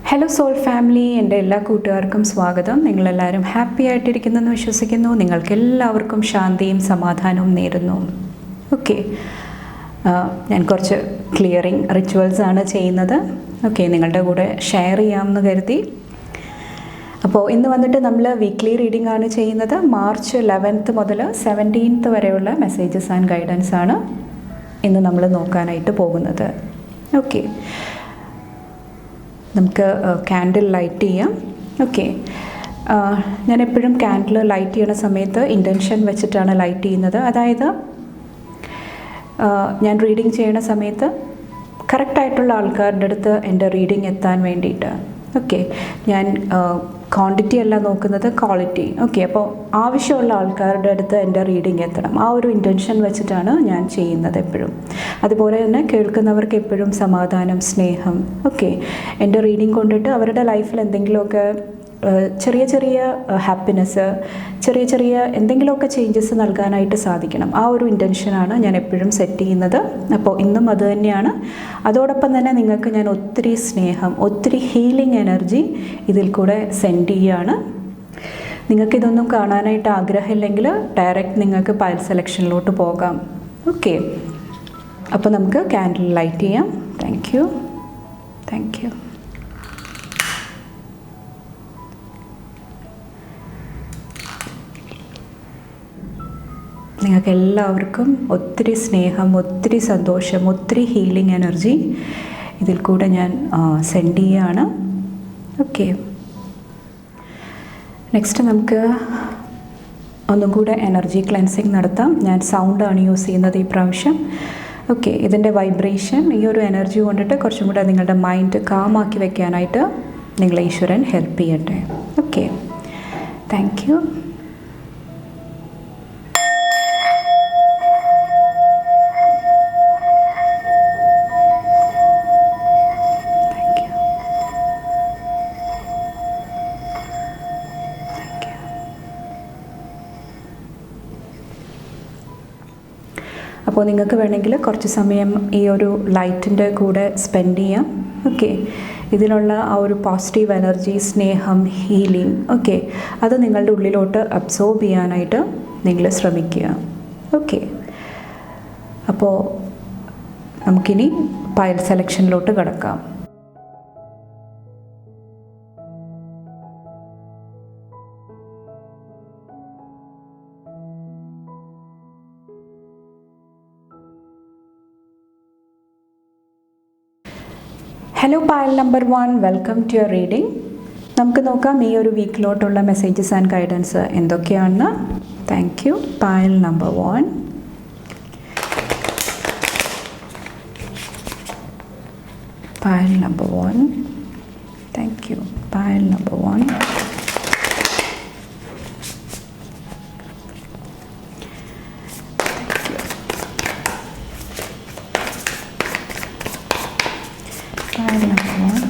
Hello soul family, എൻ്റെ എല്ലാ കൂട്ടുകാർക്കും സ്വാഗതം. നിങ്ങളെല്ലാവരും ഹാപ്പി ആയിട്ടിരിക്കുന്നെന്ന് വിശ്വസിക്കുന്നു. നിങ്ങൾക്കെല്ലാവർക്കും ശാന്തിയും സമാധാനവും നേരുന്നു. ഓക്കെ, ഞാൻ കുറച്ച് ക്ലിയറിങ് റിച്വൽസാണ് ചെയ്യുന്നത്. ഓക്കെ, നിങ്ങളുടെ കൂടെ ഷെയർ ചെയ്യാമെന്ന് കരുതി. അപ്പോൾ ഇന്ന് വന്നിട്ട് നമ്മൾ വീക്ക്ലി റീഡിംഗ് ആണ് ചെയ്യുന്നത്. മാർച്ച് 11 മുതൽ 17 വരെയുള്ള മെസ്സേജസ് ആൻഡ് ഗൈഡൻസ് ആണ് ഇന്ന് നമ്മൾ നോക്കാനായിട്ട് പോകുന്നത്. ഓക്കെ, നമുക്ക് ക്യാൻഡിൽ ലൈറ്റ് ചെയ്യാം. ഓക്കെ, ഞാൻ എപ്പോഴും ക്യാൻഡിൽ ലൈറ്റ് ചെയ്യുന്ന സമയത്ത് ഇൻറ്റൻഷൻ വെച്ചിട്ടാണ് ലൈറ്റ് ചെയ്യുന്നത്. അതായത് ഞാൻ റീഡിങ് ചെയ്യുന്ന സമയത്ത് കറക്റ്റായിട്ടുള്ള ആൾക്കാരുടെ അടുത്ത് എൻ്റെ റീഡിങ് എത്താൻ വേണ്ടിയിട്ട്. ഓക്കെ, ഞാൻ ക്വാണ്ടിറ്റി അല്ല നോക്കുന്നത്, ക്വാളിറ്റി. ഓക്കെ, അപ്പോൾ ആവശ്യമുള്ള ആൾക്കാരുടെ അടുത്ത് എൻ്റെ റീഡിങ് എത്തണം. ആ ഒരു ഇൻറ്റൻഷൻ വെച്ചിട്ടാണ് ഞാൻ ചെയ്യുന്നത് എപ്പോഴും. അതുപോലെ തന്നെ കേൾക്കുന്നവർക്ക് എപ്പോഴും സമാധാനം, സ്നേഹം. ഓക്കെ, എൻ്റെ റീഡിങ് കൊണ്ടിട്ട് അവരുടെ ലൈഫിൽ എന്തെങ്കിലുമൊക്കെ ചെറിയ ചെറിയ ഹാപ്പിനെസ്, ചെറിയ ചെറിയ എന്തെങ്കിലുമൊക്കെ ചേഞ്ചസ് നൽകാനായിട്ട് സാധിക്കണം. ആ ഒരു ഇൻറ്റൻഷനാണ് ഞാൻ എപ്പോഴും സെറ്റ് ചെയ്യുന്നത്. അപ്പോൾ ഇന്നും അത് തന്നെയാണ്. അതോടൊപ്പം തന്നെ നിങ്ങൾക്ക് ഞാൻ ഒത്തിരി സ്നേഹം, ഒത്തിരി ഹീലിംഗ് എനർജി ഇതിൽ കൂടെ സെൻഡ് ചെയ്യുകയാണ്. നിങ്ങൾക്കിതൊന്നും കാണാനായിട്ട് ആഗ്രഹമില്ലെങ്കിൽ ഡയറക്റ്റ് നിങ്ങൾക്ക് പൈൽ സെലക്ഷനിലോട്ട് പോകാം. ഓക്കെ, അപ്പോൾ നമുക്ക് ക്യാൻഡിൽ ലൈറ്റ് ചെയ്യാം. Thank you. നിങ്ങൾക്ക് എല്ലാവർക്കും ഒത്തിരി സ്നേഹം, ഒത്തിരി സന്തോഷം, ഒത്തിരി ഹീലിംഗ് എനർജി ഇതിൽ കൂടെ ഞാൻ സെൻഡ് ചെയ്യുകയാണ്. ഓക്കെ, നെക്സ്റ്റ് നമുക്ക് ഒന്നും കൂടെ എനർജി ക്ലെൻസിങ് നടത്താം. ഞാൻ സൗണ്ടാണ് യൂസ് ചെയ്യുന്നത് ഈ പ്രാവശ്യം. ഓക്കെ, ഇതിൻ്റെ വൈബ്രേഷൻ, ഈ ഒരു എനർജി കൊണ്ടിട്ട് കുറച്ചും കൂടെ നിങ്ങളുടെ മൈൻഡ് കാമാക്കി വെക്കാനായിട്ട് നിങ്ങളെ ഈശ്വരൻ ഹെൽപ്പ് ചെയ്യട്ടെ. Okay, thank you. അപ്പോൾ നിങ്ങൾക്ക് വേണമെങ്കിൽ കുറച്ച് സമയം ഈ ഒരു ലൈറ്റിൻ്റെ കൂടെ സ്പെൻഡ് ചെയ്യാം. ഓക്കെ, ഇതിലുള്ള ആ ഒരു പോസിറ്റീവ് എനർജി, സ്നേഹം, ഹീലിംഗ്, ഓക്കെ, അത് നിങ്ങളുടെ ഉള്ളിലോട്ട് അബ്സോർബ് ചെയ്യാനായിട്ട് നിങ്ങൾ ശ്രമിക്കുക. ഓക്കെ, അപ്പോൾ നമുക്കിനി പൈൽ സെലക്ഷനിലോട്ട് കിടക്കാം. Hello pile number 1, welcome to your reading. നമുക്ക് നോക്കാം ഈ ഒരു വീക്കിലോട്ടുള്ള മെസ്സേജസ് ആൻഡ് ഗൈഡൻസ് എന്തൊക്കെയാണെന്ന്. Thank you. Pile number 1. Pile number 1. Thank you. Pile number 1. Pile number 1.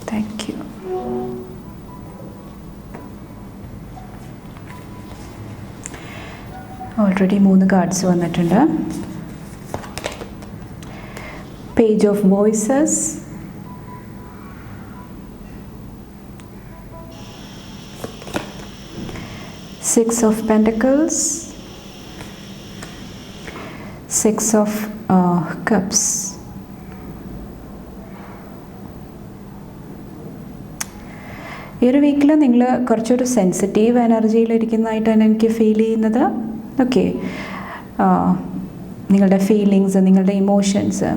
Thank you. Already 3 cards വന്നിട്ടുണ്ട്. Page of voices, Six of Pentacles, Six of Cups. ഈ ഒരു വീക്കിൽ നിങ്ങൾ കുറച്ചൊരു സെൻസിറ്റീവ് എനർജിയിലിരിക്കുന്നതായിട്ടാണ് എനിക്ക് ഫീൽ ചെയ്യുന്നത്. ഓക്കെ, നിങ്ങളുടെ ഫീലിങ്സ്, നിങ്ങളുടെ ഇമോഷൻസ്,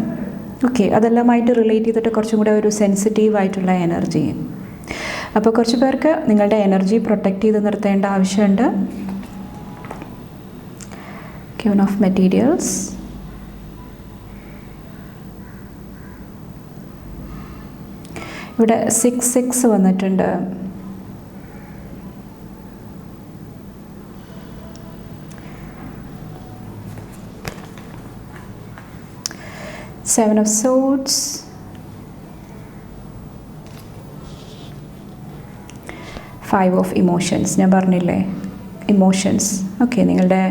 ഓക്കെ, അതെല്ലാമായിട്ട് റിലേറ്റ് ചെയ്തിട്ട് കുറച്ചും കൂടെ ഒരു സെൻസിറ്റീവായിട്ടുള്ള എനർജി. അപ്പോൾ കുറച്ച് പേർക്ക് നിങ്ങളുടെ എനർജി പ്രൊട്ടക്റ്റ് ചെയ്ത് നിർത്തേണ്ട ആവശ്യമുണ്ട്. ക്യൂൻ ഓഫ് മെറ്റീരിയൽസ്, ഇവിടെ 6 വന്നിട്ടുണ്ട്. Seven of Swords, five of emotions ഞാൻ പറഞ്ഞില്ലേ, ഇമോഷൻസ്. ഓക്കെ, നിങ്ങളുടെ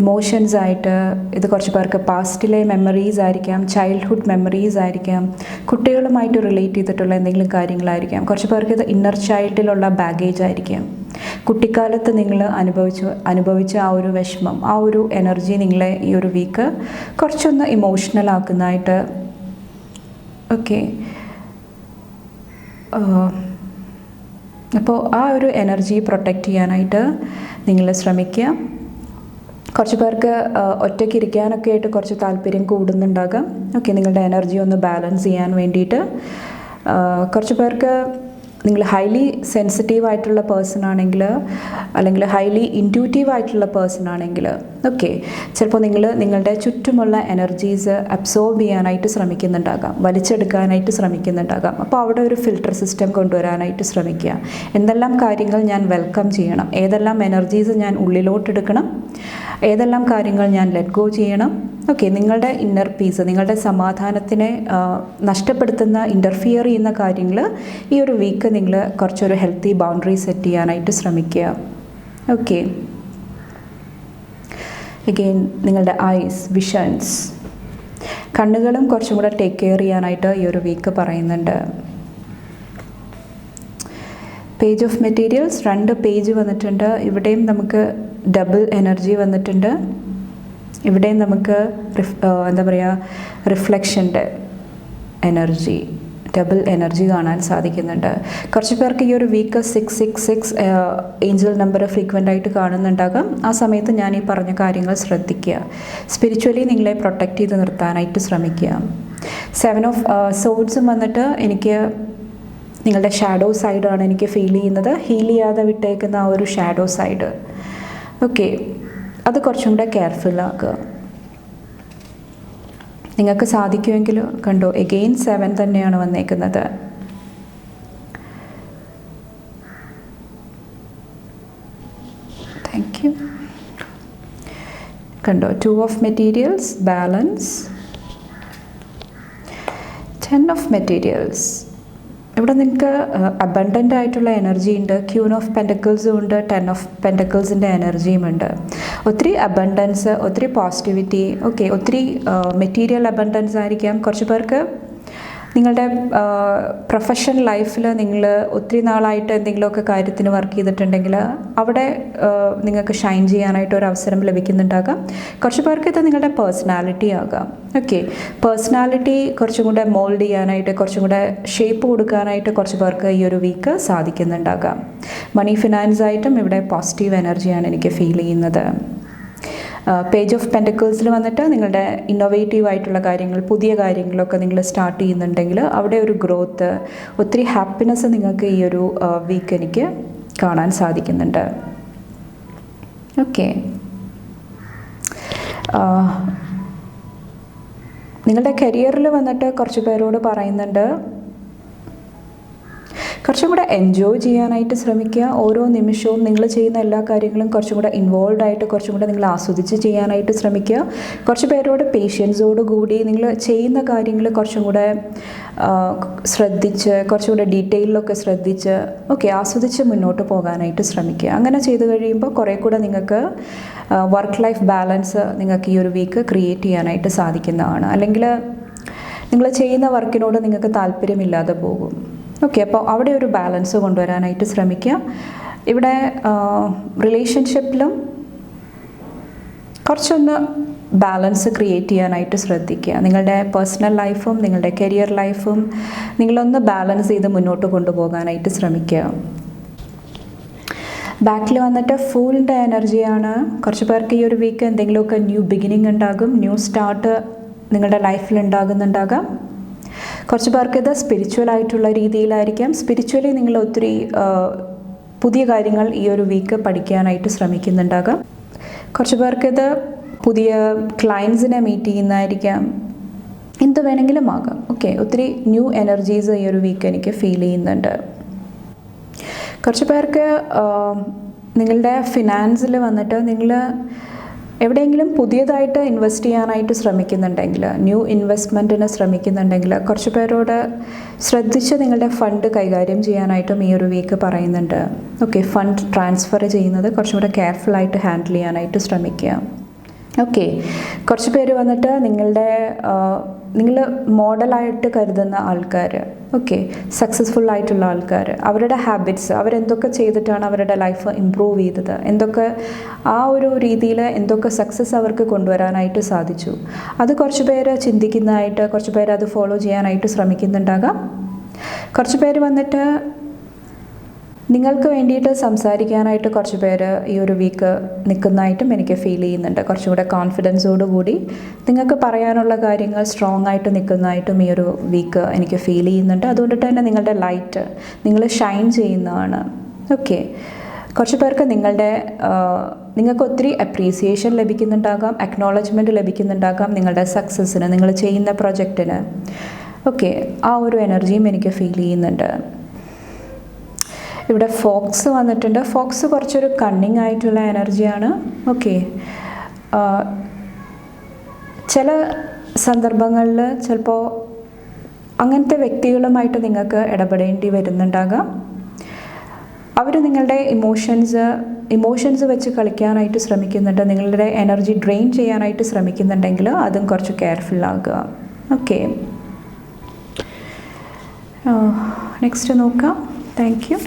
ഇമോഷൻസ് ആയിട്ട് ഇത് കുറച്ച് പേർക്ക് പാസ്റ്റിലെ മെമ്മറീസ് ആയിരിക്കാം, ചൈൽഡ്ഹുഡ് മെമ്മറീസ് ആയിരിക്കാം, കുട്ടികളുമായിട്ട് റിലേറ്റ് ചെയ്തിട്ടുള്ള എന്തെങ്കിലും കാര്യങ്ങളായിരിക്കാം. കുറച്ച് പേർക്ക് ഇത് ഇന്നർ ചൈൽഡിലുള്ള ബാഗേജ് ആയിരിക്കാം. കുട്ടിക്കാലത്ത് നിങ്ങൾ അനുഭവിച്ച ആ ഒരു വിഷമം, ആ ഒരു എനർജി നിങ്ങളെ ഈ ഒരു വീക്ക് കുറച്ചൊന്ന് ഇമോഷണൽ ആക്കുന്നതായിട്ട്. ഓക്കെ, അപ്പോൾ ആ ഒരു എനർജി പ്രൊട്ടക്റ്റ് ചെയ്യാനായിട്ട് നിങ്ങൾ ശ്രമിക്കുക. കുറച്ച് പേർക്ക് ഒറ്റയ്ക്ക് ഇരിക്കാനൊക്കെ ആയിട്ട് കുറച്ച് താല്പര്യം കൂടുന്നുണ്ടാകാം. ഓക്കെ, നിങ്ങളുടെ എനർജി ഒന്ന് ബാലൻസ് ചെയ്യാൻ വേണ്ടിയിട്ട്. കുറച്ച് പേർക്ക് നിങ്ങൾ ഹൈലി സെൻസിറ്റീവ് ആയിട്ടുള്ള പേഴ്സൺ ആണെങ്കിൽ, അല്ലെങ്കിൽ ഹൈലി ഇൻറ്റ്യൂട്ടീവ് ആയിട്ടുള്ള പേഴ്സൺ ആണെങ്കിൽ, ഓക്കെ, ചിലപ്പോൾ നിങ്ങളുടെ ചുറ്റുമുള്ള എനർജീസ് അബ്സോർബ് ചെയ്യാനായിട്ട് ശ്രമിക്കുന്നുണ്ടാകാം, വലിച്ചെടുക്കാനായിട്ട് ശ്രമിക്കുന്നുണ്ടാകാം. അപ്പോൾ അവിടെ ഒരു ഫിൽട്ടർ സിസ്റ്റം കൊണ്ടുവരാനായിട്ട് ശ്രമിക്കുക. എന്തെല്ലാം കാര്യങ്ങൾ ഞാൻ വെൽക്കം ചെയ്യണം, ഏതെല്ലാം എനർജീസ് ഞാൻ ഉള്ളിലോട്ടെടുക്കണം, ഏതെല്ലാം കാര്യങ്ങൾ ഞാൻ ലെറ്റ് ഗോ ചെയ്യണം. ഓക്കെ, നിങ്ങളുടെ ഇന്നർ പീസ്, നിങ്ങളുടെ സമാധാനത്തിനെ നഷ്ടപ്പെടുത്തുന്ന, ഇൻ്റർഫിയർ ചെയ്യുന്ന കാര്യങ്ങൾ ഈ ഒരു വീക്ക് നിങ്ങൾ കുറച്ചൊരു ഹെൽത്തി ബൗണ്ടറി സെറ്റ് ചെയ്യാനായിട്ട് ശ്രമിക്കുക. ഓക്കെ, അഗെയിൻ നിങ്ങളുടെ ഐസ്, വിഷൻസ്, കണ്ണുകളും കുറച്ചും കൂടെ ടേക്ക് കെയർ ചെയ്യാനായിട്ട് ഈ ഒരു വീക്ക് പറയുന്നുണ്ട്. പേജ് ഓഫ് മെറ്റീരിയൽസ് 2 പേജ് വന്നിട്ടുണ്ട്. ഇവിടെയും നമുക്ക് ഡബിൾ എനർജി വന്നിട്ടുണ്ട്. ഇവിടെയും നമുക്ക് എന്താ പറയുക, റിഫ്ലക്ഷൻ്റെ എനർജി, ഡബിൾ എനർജി കാണാൻ സാധിക്കുന്നുണ്ട്. കുറച്ച് പേർക്ക് ഈ ഒരു വീക്ക് 666 ഏഞ്ചൽ നമ്പർ ഫ്രീക്വൻ്റ് ആയിട്ട് കാണുന്നുണ്ടാകാം. ആ സമയത്ത് ഞാൻ ഈ പറഞ്ഞ കാര്യങ്ങൾ ശ്രദ്ധിക്കുക. സ്പിരിച്വലി നിങ്ങളെ പ്രൊട്ടക്റ്റ് ചെയ്ത് നിർത്താനായിട്ട് ശ്രമിക്കുക. 7 ഓഫ് സോഡ്സും വന്നിട്ട് എനിക്ക് നിങ്ങളുടെ ഷാഡോ സൈഡാണ് എനിക്ക് ഫീൽ ചെയ്യുന്നത്. ഹീൽ ചെയ്യാതെ വിട്ടേക്കുന്ന ആ ഒരു ഷാഡോ സൈഡ്. ഓക്കെ, അത് കുറച്ചും കൂടെ കെയർഫുൾ ആക്കുക. നിങ്ങൾക്ക് സാധിക്കുമെങ്കിൽ കണ്ടോ, എഗെയിൻ 7 തന്നെയാണ് വന്നേക്കുന്നത്. Thank you. കണ്ടോ, 2 of materials, balance, 10 of materials. ഇവിടെ നിങ്ങൾക്ക് അബണ്ടൻ്റ് ആയിട്ടുള്ള എനർജി ഉണ്ട്. ക്യൂൻ ഓഫ് പെൻറ്റക്കിൾസും ഉണ്ട്, 10 ഓഫ് പെൻറ്റക്കിൾസിൻ്റെ എനർജിയും ഉണ്ട്. ഒത്തിരി അബണ്ടൻസ്, ഒത്തിരി പോസിറ്റിവിറ്റി. ഓക്കെ, ഒത്തിരി മെറ്റീരിയൽ അബണ്ടൻസ് ആയിരിക്കാം. കുറച്ച് പേർക്ക് നിങ്ങളുടെ പ്രൊഫഷണൽ ലൈഫിൽ നിങ്ങൾ ഒത്തിരി നാളായിട്ട് എന്തെങ്കിലുമൊക്കെ കാര്യത്തിന് വർക്ക് ചെയ്തിട്ടുണ്ടെങ്കിൽ അവിടെ നിങ്ങൾക്ക് ഷൈൻ ചെയ്യാനായിട്ട് ഒരു അവസരം ലഭിക്കുന്നുണ്ടാകാം. കുറച്ച് പേർക്ക് ഇത് നിങ്ങളുടെ പേഴ്സണാലിറ്റി ആകാം. ഓക്കെ, പേഴ്സണാലിറ്റി കുറച്ചും കൂടെ മോൾഡ് ചെയ്യാനായിട്ട്, കുറച്ചും കൂടെ ഷേപ്പ് കൊടുക്കാനായിട്ട് കുറച്ച് പേർക്ക് ഈ ഒരു വീക്ക് സാധിക്കുന്നുണ്ടാകാം. മണി ഫിനാൻസ് ആയിട്ടും ഇവിടെ പോസിറ്റീവ് എനർജിയാണ് എനിക്ക് ഫീൽ ചെയ്യുന്നത്. പേജ് ഓഫ് പെൻറ്റക്കിൾസിൽ വന്നിട്ട് നിങ്ങളുടെ ഇന്നോവേറ്റീവ് ആയിട്ടുള്ള കാര്യങ്ങൾ, പുതിയ കാര്യങ്ങളൊക്കെ നിങ്ങൾ സ്റ്റാർട്ട് ചെയ്യുന്നുണ്ടെങ്കിൽ അവിടെ ഒരു ഗ്രോത്ത്, ഒത്തിരി ഹാപ്പിനെസ് നിങ്ങൾക്ക് ഈ ഒരു വീക്ക് എനിക്ക് കാണാൻ സാധിക്കുന്നുണ്ട്. ഓക്കെ, നിങ്ങളുടെ കരിയറിൽ വന്നിട്ട് കുറച്ച് പേരോട് പറയുന്നുണ്ട്, കുറച്ചും കൂടെ എൻജോയ് ചെയ്യാനായിട്ട് ശ്രമിക്കുക. ഓരോ നിമിഷവും നിങ്ങൾ ചെയ്യുന്ന എല്ലാ കാര്യങ്ങളും കുറച്ചും കൂടെ ഇൻവോൾവ് ആയിട്ട്, കുറച്ചും കൂടെ നിങ്ങൾ ആസ്വദിച്ച് ചെയ്യാനായിട്ട് ശ്രമിക്കുക. കുറച്ച് പേരോട് പേഷ്യൻസോടുകൂടി നിങ്ങൾ ചെയ്യുന്ന കാര്യങ്ങൾ കുറച്ചും കൂടെ ശ്രദ്ധിച്ച്, കുറച്ചും കൂടെ ഡീറ്റെയിലൊക്കെ ശ്രദ്ധിച്ച്, ഓക്കെ, ആസ്വദിച്ച് മുന്നോട്ട് പോകാനായിട്ട് ശ്രമിക്കുക. അങ്ങനെ ചെയ്ത് കഴിയുമ്പോൾ കുറേ കൂടെ നിങ്ങൾക്ക് വർക്ക് ലൈഫ് ബാലൻസ് നിങ്ങൾക്ക് ഈ ഒരു വീക്ക് ക്രിയേറ്റ് ചെയ്യാനായിട്ട് സാധിക്കുന്നതാണ്. അല്ലെങ്കിൽ നിങ്ങൾ ചെയ്യുന്ന വർക്കിനോട് നിങ്ങൾക്ക് താല്പര്യമില്ലാതെ പോകും. ഓക്കെ, അപ്പോൾ അവിടെ ഒരു ബാലൻസ് കൊണ്ടുവരാനായിട്ട് ശ്രമിക്കുക. ഇവിടെ റിലേഷൻഷിപ്പിലും കുറച്ചൊന്ന് ബാലൻസ് ക്രിയേറ്റ് ചെയ്യാനായിട്ട് ശ്രദ്ധിക്കുക. നിങ്ങളുടെ പേഴ്സണൽ ലൈഫും നിങ്ങളുടെ കരിയർ ലൈഫും നിങ്ങളൊന്ന് ബാലൻസ് ചെയ്ത് മുന്നോട്ട് കൊണ്ടുപോകാനായിട്ട് ശ്രമിക്കുക. ബാക്കിൽ വന്നിട്ട് ഫൂളിൻ്റെ എനർജിയാണ്. കുറച്ച് പേർക്ക് ഈ ഒരു വീക്ക് എന്തെങ്കിലുമൊക്കെ ന്യൂ ബിഗിനിങ് ഉണ്ടാകും, ന്യൂ സ്റ്റാർട്ട് നിങ്ങളുടെ ലൈഫിൽ ഉണ്ടാകുന്നുണ്ടാകാം. കുറച്ച് പേർക്ക് ഇത് സ്പിരിച്വൽ ആയിട്ടുള്ള രീതിയിലായിരിക്കാം. സ്പിരിച്വലി നിങ്ങൾ ഒത്തിരി പുതിയ കാര്യങ്ങൾ ഈ ഒരു വീക്ക് പഠിക്കാനായിട്ട് ശ്രമിക്കുന്നുണ്ടാകാം. കുറച്ച് പേർക്ക് ഇത് പുതിയ ക്ലയൻസിനെ മീറ്റ് ചെയ്യുന്നതായിരിക്കാം. എന്ത് വേണമെങ്കിലും ആകാം. ഓക്കെ, ഒത്തിരി ന്യൂ എനർജീസ് ഈ ഒരു വീക്ക് എനിക്ക് ഫീൽ ചെയ്യുന്നുണ്ട്. കുറച്ച് പേർക്ക് നിങ്ങളുടെ ഫിനാൻസിൽ വന്നിട്ട് നിങ്ങൾ എവിടെയെങ്കിലും പുതിയതായിട്ട് ഇൻവെസ്റ്റ് ചെയ്യാനായിട്ട് ശ്രമിക്കുന്നുണ്ടെങ്കിൽ, ന്യൂ ഇൻവെസ്റ്റ്മെൻറ്റിന് ശ്രമിക്കുന്നുണ്ടെങ്കിൽ കുറച്ച് പേരോട് ശ്രദ്ധിച്ച് നിങ്ങളുടെ ഫണ്ട് കൈകാര്യം ചെയ്യാനായിട്ടും ഈ ഒരു വീക്ക് പറയുന്നുണ്ട്. ഓക്കെ, ഫണ്ട് ട്രാൻസ്ഫർ ചെയ്യുന്നത് കുറച്ചും കൂടെ കെയർഫുള്ളായിട്ട് ഹാൻഡിൽ ചെയ്യാനായിട്ട് ശ്രമിക്കുക. ഓക്കെ, കുറച്ച് പേര് വന്നിട്ട് നിങ്ങൾ മോഡലായിട്ട് കരുതുന്ന ആൾക്കാർ, ഓക്കെ, സക്സസ്ഫുൾ ആയിട്ടുള്ള ആൾക്കാർ, അവരുടെ ഹാബിറ്റ്സ്, അവരെന്തൊക്കെ ചെയ്തിട്ടാണ് അവരുടെ ലൈഫ് ഇമ്പ്രൂവ് ചെയ്തത്, എന്തൊക്കെ ആ ഒരു രീതിയിൽ എന്തൊക്കെ സക്സസ് അവർക്ക് കൊണ്ടുവരാനായിട്ട് സാധിച്ചു, അത് കുറച്ച് പേര് ചിന്തിക്കുന്നതായിട്ട്, കുറച്ച് പേര് അത് ഫോളോ ചെയ്യാനായിട്ട് ശ്രമിക്കുന്നുണ്ടാകാം. കുറച്ച് പേര് വന്നിട്ട് നിങ്ങൾക്ക് വേണ്ടിയിട്ട് സംസാരിക്കാനായിട്ട് കുറച്ച് പേര് ഈ ഒരു വീക്ക് നിൽക്കുന്നതായിട്ടും എനിക്ക് ഫീൽ ചെയ്യുന്നുണ്ട്. കുറച്ചും കൂടെ കോൺഫിഡൻസോടുകൂടി നിങ്ങൾക്ക് പറയാനുള്ള കാര്യങ്ങൾ സ്ട്രോങ് ആയിട്ട് നിൽക്കുന്നതായിട്ടും ഈ ഒരു വീക്ക് എനിക്ക് ഫീൽ ചെയ്യുന്നുണ്ട്. അതുകൊണ്ടിട്ട് തന്നെ നിങ്ങളുടെ ലൈറ്റ് നിങ്ങൾ ഷൈൻ ചെയ്യുന്നതാണ്. ഓക്കെ, കുറച്ച് പേർക്ക് നിങ്ങൾക്ക് ഒത്തിരി അപ്രീസിയേഷൻ ലഭിക്കുന്നുണ്ടാകാം, അക്നോളജ്മെൻറ്റ് ലഭിക്കുന്നുണ്ടാകാം നിങ്ങളുടെ സക്സസ്സിന്, നിങ്ങൾ ചെയ്യുന്ന പ്രൊജക്റ്റിന്. ഓക്കെ, ആ ഒരു എനർജിയും എനിക്ക് ഫീൽ ചെയ്യുന്നുണ്ട്. ഇവിടെ ഫോക്സ് വന്നിട്ടുണ്ട്. ഫോക്സ് കുറച്ചൊരു കണ്ണിങ് ആയിട്ടുള്ള എനർജിയാണ്. ഓക്കെ, ചില സന്ദർഭങ്ങളിൽ ചിലപ്പോൾ അങ്ങനത്തെ വ്യക്തികളുമായിട്ട് നിങ്ങൾക്ക് ഇടപെടേണ്ടി വരുന്നുണ്ടാകാം. അവർ നിങ്ങളുടെ ഇമോഷൻസ് വെച്ച് കളിക്കാനായിട്ട് ശ്രമിക്കുന്നുണ്ട്, നിങ്ങളുടെ എനർജി ഡ്രെയിൻ ചെയ്യാനായിട്ട് ശ്രമിക്കുന്നുണ്ടെങ്കിൽ അതും കുറച്ച് കെയർഫുള്ളാകുക. ഓക്കെ, നെക്സ്റ്റ് നോക്കാം. Thank you.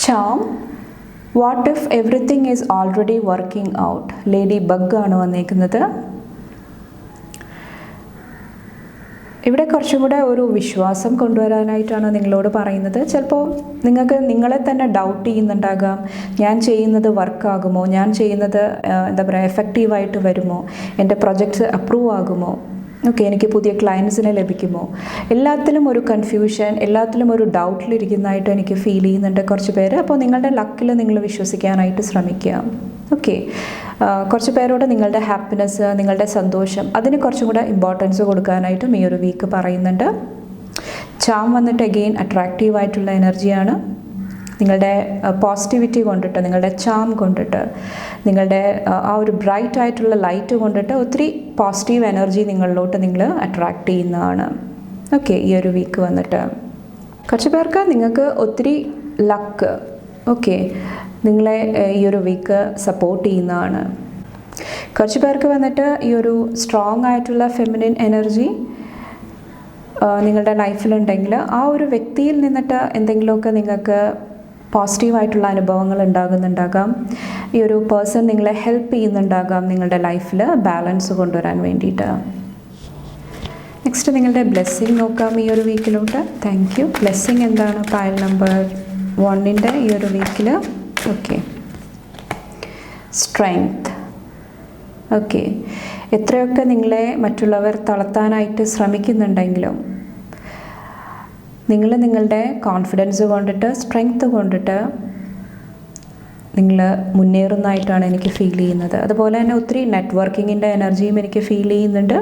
Charm, what if everything is already working out? Lady bug ആണ് വന്നേക്കുന്നത്. ഇവിടെ കുറച്ചും കൂടെ ഒരു വിശ്വാസം കൊണ്ടുവരാനായിട്ടാണ് നിങ്ങളോട് പറയുന്നത്. ചിലപ്പോൾ നിങ്ങൾക്ക് നിങ്ങളെ തന്നെ ഡൗട്ട് ചെയ്യുന്നുണ്ടാകാം, ഞാൻ ചെയ്യുന്നത് വർക്കാകുമോ, ഞാൻ ചെയ്യുന്നത് എഫക്റ്റീവായിട്ട് വരുമോ, എൻ്റെ പ്രൊജക്ട്സ് അപ്രൂവ് ആകുമോ, ഓക്കെ, എനിക്ക് പുതിയ ക്ലയൻസിനെ ലഭിക്കുമോ, എല്ലാത്തിലും ഒരു കൺഫ്യൂഷൻ, എല്ലാത്തിലും ഒരു ഡൗട്ടിലിരിക്കുന്നതായിട്ട് എനിക്ക് ഫീൽ ചെയ്യുന്നുണ്ട് കുറച്ച് പേര്. അപ്പോൾ നിങ്ങളുടെ ലക്കിൽ നിങ്ങൾ വിശ്വസിക്കാനായിട്ട് ശ്രമിക്കുക. ഓക്കെ, കുറച്ച് പേരോട് നിങ്ങളുടെ ഹാപ്പിനെസ്, നിങ്ങളുടെ സന്തോഷം, അതിന് കുറച്ചും കൂടെ ഇമ്പോർട്ടൻസ് കൊടുക്കാനായിട്ടും ഈ ഒരു വീക്ക് പറയുന്നുണ്ട്. ചാം വന്നിട്ട് അഗെയിൻ അട്രാക്റ്റീവായിട്ടുള്ള എനർജിയാണ്. നിങ്ങളുടെ പോസിറ്റിവിറ്റി കൊണ്ടിട്ട്, നിങ്ങളുടെ ചാം കൊണ്ടിട്ട്, നിങ്ങളുടെ ആ ഒരു ബ്രൈറ്റ് ആയിട്ടുള്ള ലൈറ്റ് കൊണ്ടിട്ട് ഒത്തിരി പോസിറ്റീവ് എനർജി നിങ്ങളിലോട്ട് നിങ്ങൾ അട്രാക്റ്റ് ചെയ്യുന്നതാണ്. ഓക്കെ, ഈ ഒരു വീക്ക് വന്നിട്ട് കുറച്ച് പേർക്ക് നിങ്ങൾക്ക് ഒത്തിരി ലക്ക്, ഓക്കെ, നിങ്ങളെ ഈ ഒരു വീക്ക് സപ്പോർട്ട് ചെയ്യുന്നതാണ്. കുറച്ച് പേർക്ക് വന്നിട്ട് ഈ ഒരു സ്ട്രോങ് ആയിട്ടുള്ള ഫെമിനിൻ എനർജി നിങ്ങളുടെ ലൈഫിലുണ്ടെങ്കിൽ ആ ഒരു വ്യക്തിയിൽ നിന്നിട്ട് എന്തെങ്കിലുമൊക്കെ നിങ്ങൾക്ക് പോസിറ്റീവായിട്ടുള്ള അനുഭവങ്ങൾ ഉണ്ടാകുന്നുണ്ടാകാം. ഈ ഒരു പേഴ്സൺ നിങ്ങളെ ഹെൽപ്പ് ചെയ്യുന്നുണ്ടാകാം നിങ്ങളുടെ ലൈഫിൽ ബാലൻസ് കൊണ്ടുവരാൻ വേണ്ടിയിട്ട്. നെക്സ്റ്റ് നിങ്ങളുടെ ബ്ലെസ്സിങ് നോക്കാം ഈ ഒരു വീക്കിലോട്ട്. Thank you. ബ്ലെസ്സിങ് എന്താണ്? പൈൽ നമ്പർ 1 ഈ ഒരു വീക്കിൽ. Okay, strength. ഓക്കെ, എത്രയൊക്കെ നിങ്ങളെ മറ്റുള്ളവർ തളർത്താനായിട്ട് ശ്രമിക്കുന്നുണ്ടെങ്കിലും നിങ്ങൾ നിങ്ങളുടെ കോൺഫിഡൻസ് കൊണ്ടിട്ട്, സ്ട്രെങ്ത് കൊണ്ടിട്ട് നിങ്ങൾ മുന്നേറുന്നതായിട്ടാണ് എനിക്ക് ഫീൽ ചെയ്യുന്നത്. അതുപോലെ തന്നെ ഒത്തിരി നെറ്റ്വർക്കിങ്ങിൻ്റെ എനർജിയും എനിക്ക് ഫീൽ ചെയ്യുന്നുണ്ട്.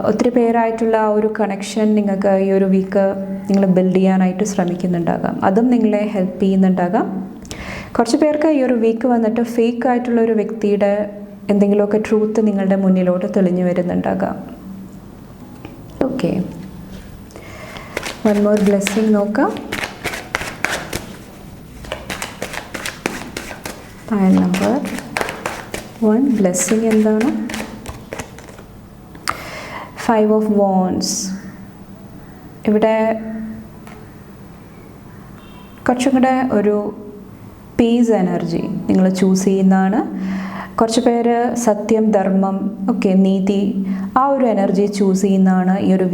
ഒത്തിരി പേരായിട്ടുള്ള ആ ഒരു കണക്ഷൻ നിങ്ങൾക്ക് ഈ ഒരു വീക്ക് നിങ്ങൾ ബിൽഡ് ചെയ്യാനായിട്ട് ശ്രമിക്കുന്നുണ്ടാകാം, അതും നിങ്ങളെ ഹെൽപ്പ് ചെയ്യുന്നുണ്ടാകാം. കുറച്ച് പേർക്ക് ഈ ഒരു വീക്ക് വന്നിട്ട് ഫേക്ക് ആയിട്ടുള്ള ഒരു വ്യക്തിയുടെ എന്തെങ്കിലുമൊക്കെ ട്രൂത്ത് നിങ്ങളുടെ മുന്നിലോട്ട് തെളിഞ്ഞു വരുന്നുണ്ടാകാം. ഓക്കെ, വൺ മോർ ബ്ലെസ്സിങ് നോക്കാം. പൈൽ നമ്പർ 1 ബ്ലെസ്സിങ് എന്താണ്? 5 ഓഫ് വാൻഡ്സ്. ഇവിടെ കുറച്ചും കൂടെ ഒരു പീസ് എനർജി നിങ്ങൾ ചൂസ് ചെയ്യുന്നതാണ്. കുറച്ച് പേര് സത്യം, ധർമ്മം, ഓക്കെ, നീതി, ആ ഒരു എനർജി ചൂസ് ചെയ്യുന്നതാണ് ഈ ഒരു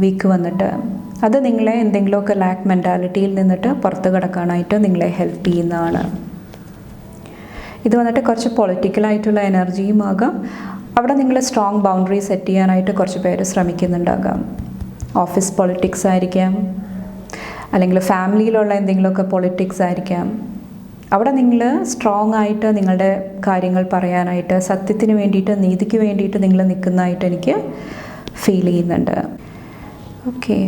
വീക്ക് വന്നിട്ട്. അത് നിങ്ങളെ എന്തെങ്കിലുമൊക്കെ ലാക്ക് മെൻറ്റാലിറ്റിയിൽ നിന്നിട്ട് പുറത്ത് കിടക്കാനായിട്ട് നിങ്ങളെ ഹെൽപ്പ് ചെയ്യുന്നതാണ്. ഇത് വന്നിട്ട് കുറച്ച് പൊളിറ്റിക്കലായിട്ടുള്ള എനർജിയും ആകാം. അവിടെ നിങ്ങൾ സ്ട്രോങ് ബൗണ്ടറി സെറ്റ് ചെയ്യാനായിട്ട് കുറച്ച് പേര് ശ്രമിക്കുന്നുണ്ടാകാം. ഓഫീസ് പൊളിറ്റിക്സ് ആയിരിക്കാം, അല്ലെങ്കിൽ ഫാമിലിയിലുള്ള എന്തെങ്കിലുമൊക്കെ പൊളിറ്റിക്സ് ആയിരിക്കാം. അവിടെ നിങ്ങൾ സ്ട്രോങ് ആയിട്ട് നിങ്ങളുടെ കാര്യങ്ങൾ പറയാനായിട്ട്, സത്യത്തിന് വേണ്ടിയിട്ട്, നീതിക്ക് വേണ്ടിയിട്ട് നിങ്ങൾ നിൽക്കുന്നതായിട്ട് എനിക്ക് ഫീൽ ചെയ്യുന്നുണ്ട്. ഓക്കെ,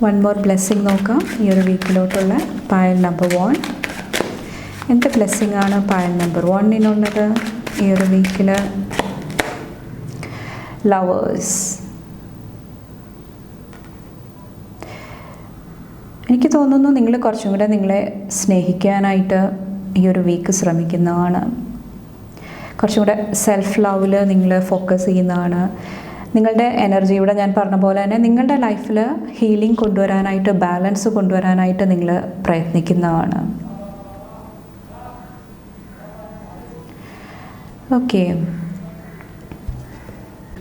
വൺ മോർ ബ്ലെസ്സിങ് നോക്കാം. ഈ ഒരു വീക്കിലോട്ടുള്ള പായൽ നമ്പർ 1. എന്ത് ബ്ലെസ്സിങ് ആണ് പായൽ നമ്പർ 1-നുള്ളത് ഈ ഒരു വീക്കിൽ? ലവേഴ്സ്. എനിക്ക് തോന്നുന്നു നിങ്ങൾ കുറച്ചും കൂടെ നിങ്ങളെ സ്നേഹിക്കാനായിട്ട് ഈ ഒരു വീക്ക് ശ്രമിക്കുന്നതാണ്. കുറച്ചും കൂടെ സെൽഫ് ലവിൽ നിങ്ങൾ ഫോക്കസ് ചെയ്യുന്നതാണ്. നിങ്ങളുടെ എനർജി, ഇവിടെ ഞാൻ പറഞ്ഞ പോലെ തന്നെ നിങ്ങളുടെ ലൈഫിൽ ഹീലിംഗ് കൊണ്ടുവരാനായിട്ട്, ബാലൻസ് കൊണ്ടുവരാനായിട്ട് നിങ്ങൾ പ്രയത്നിക്കുന്നതാണ്. ഓക്കെ,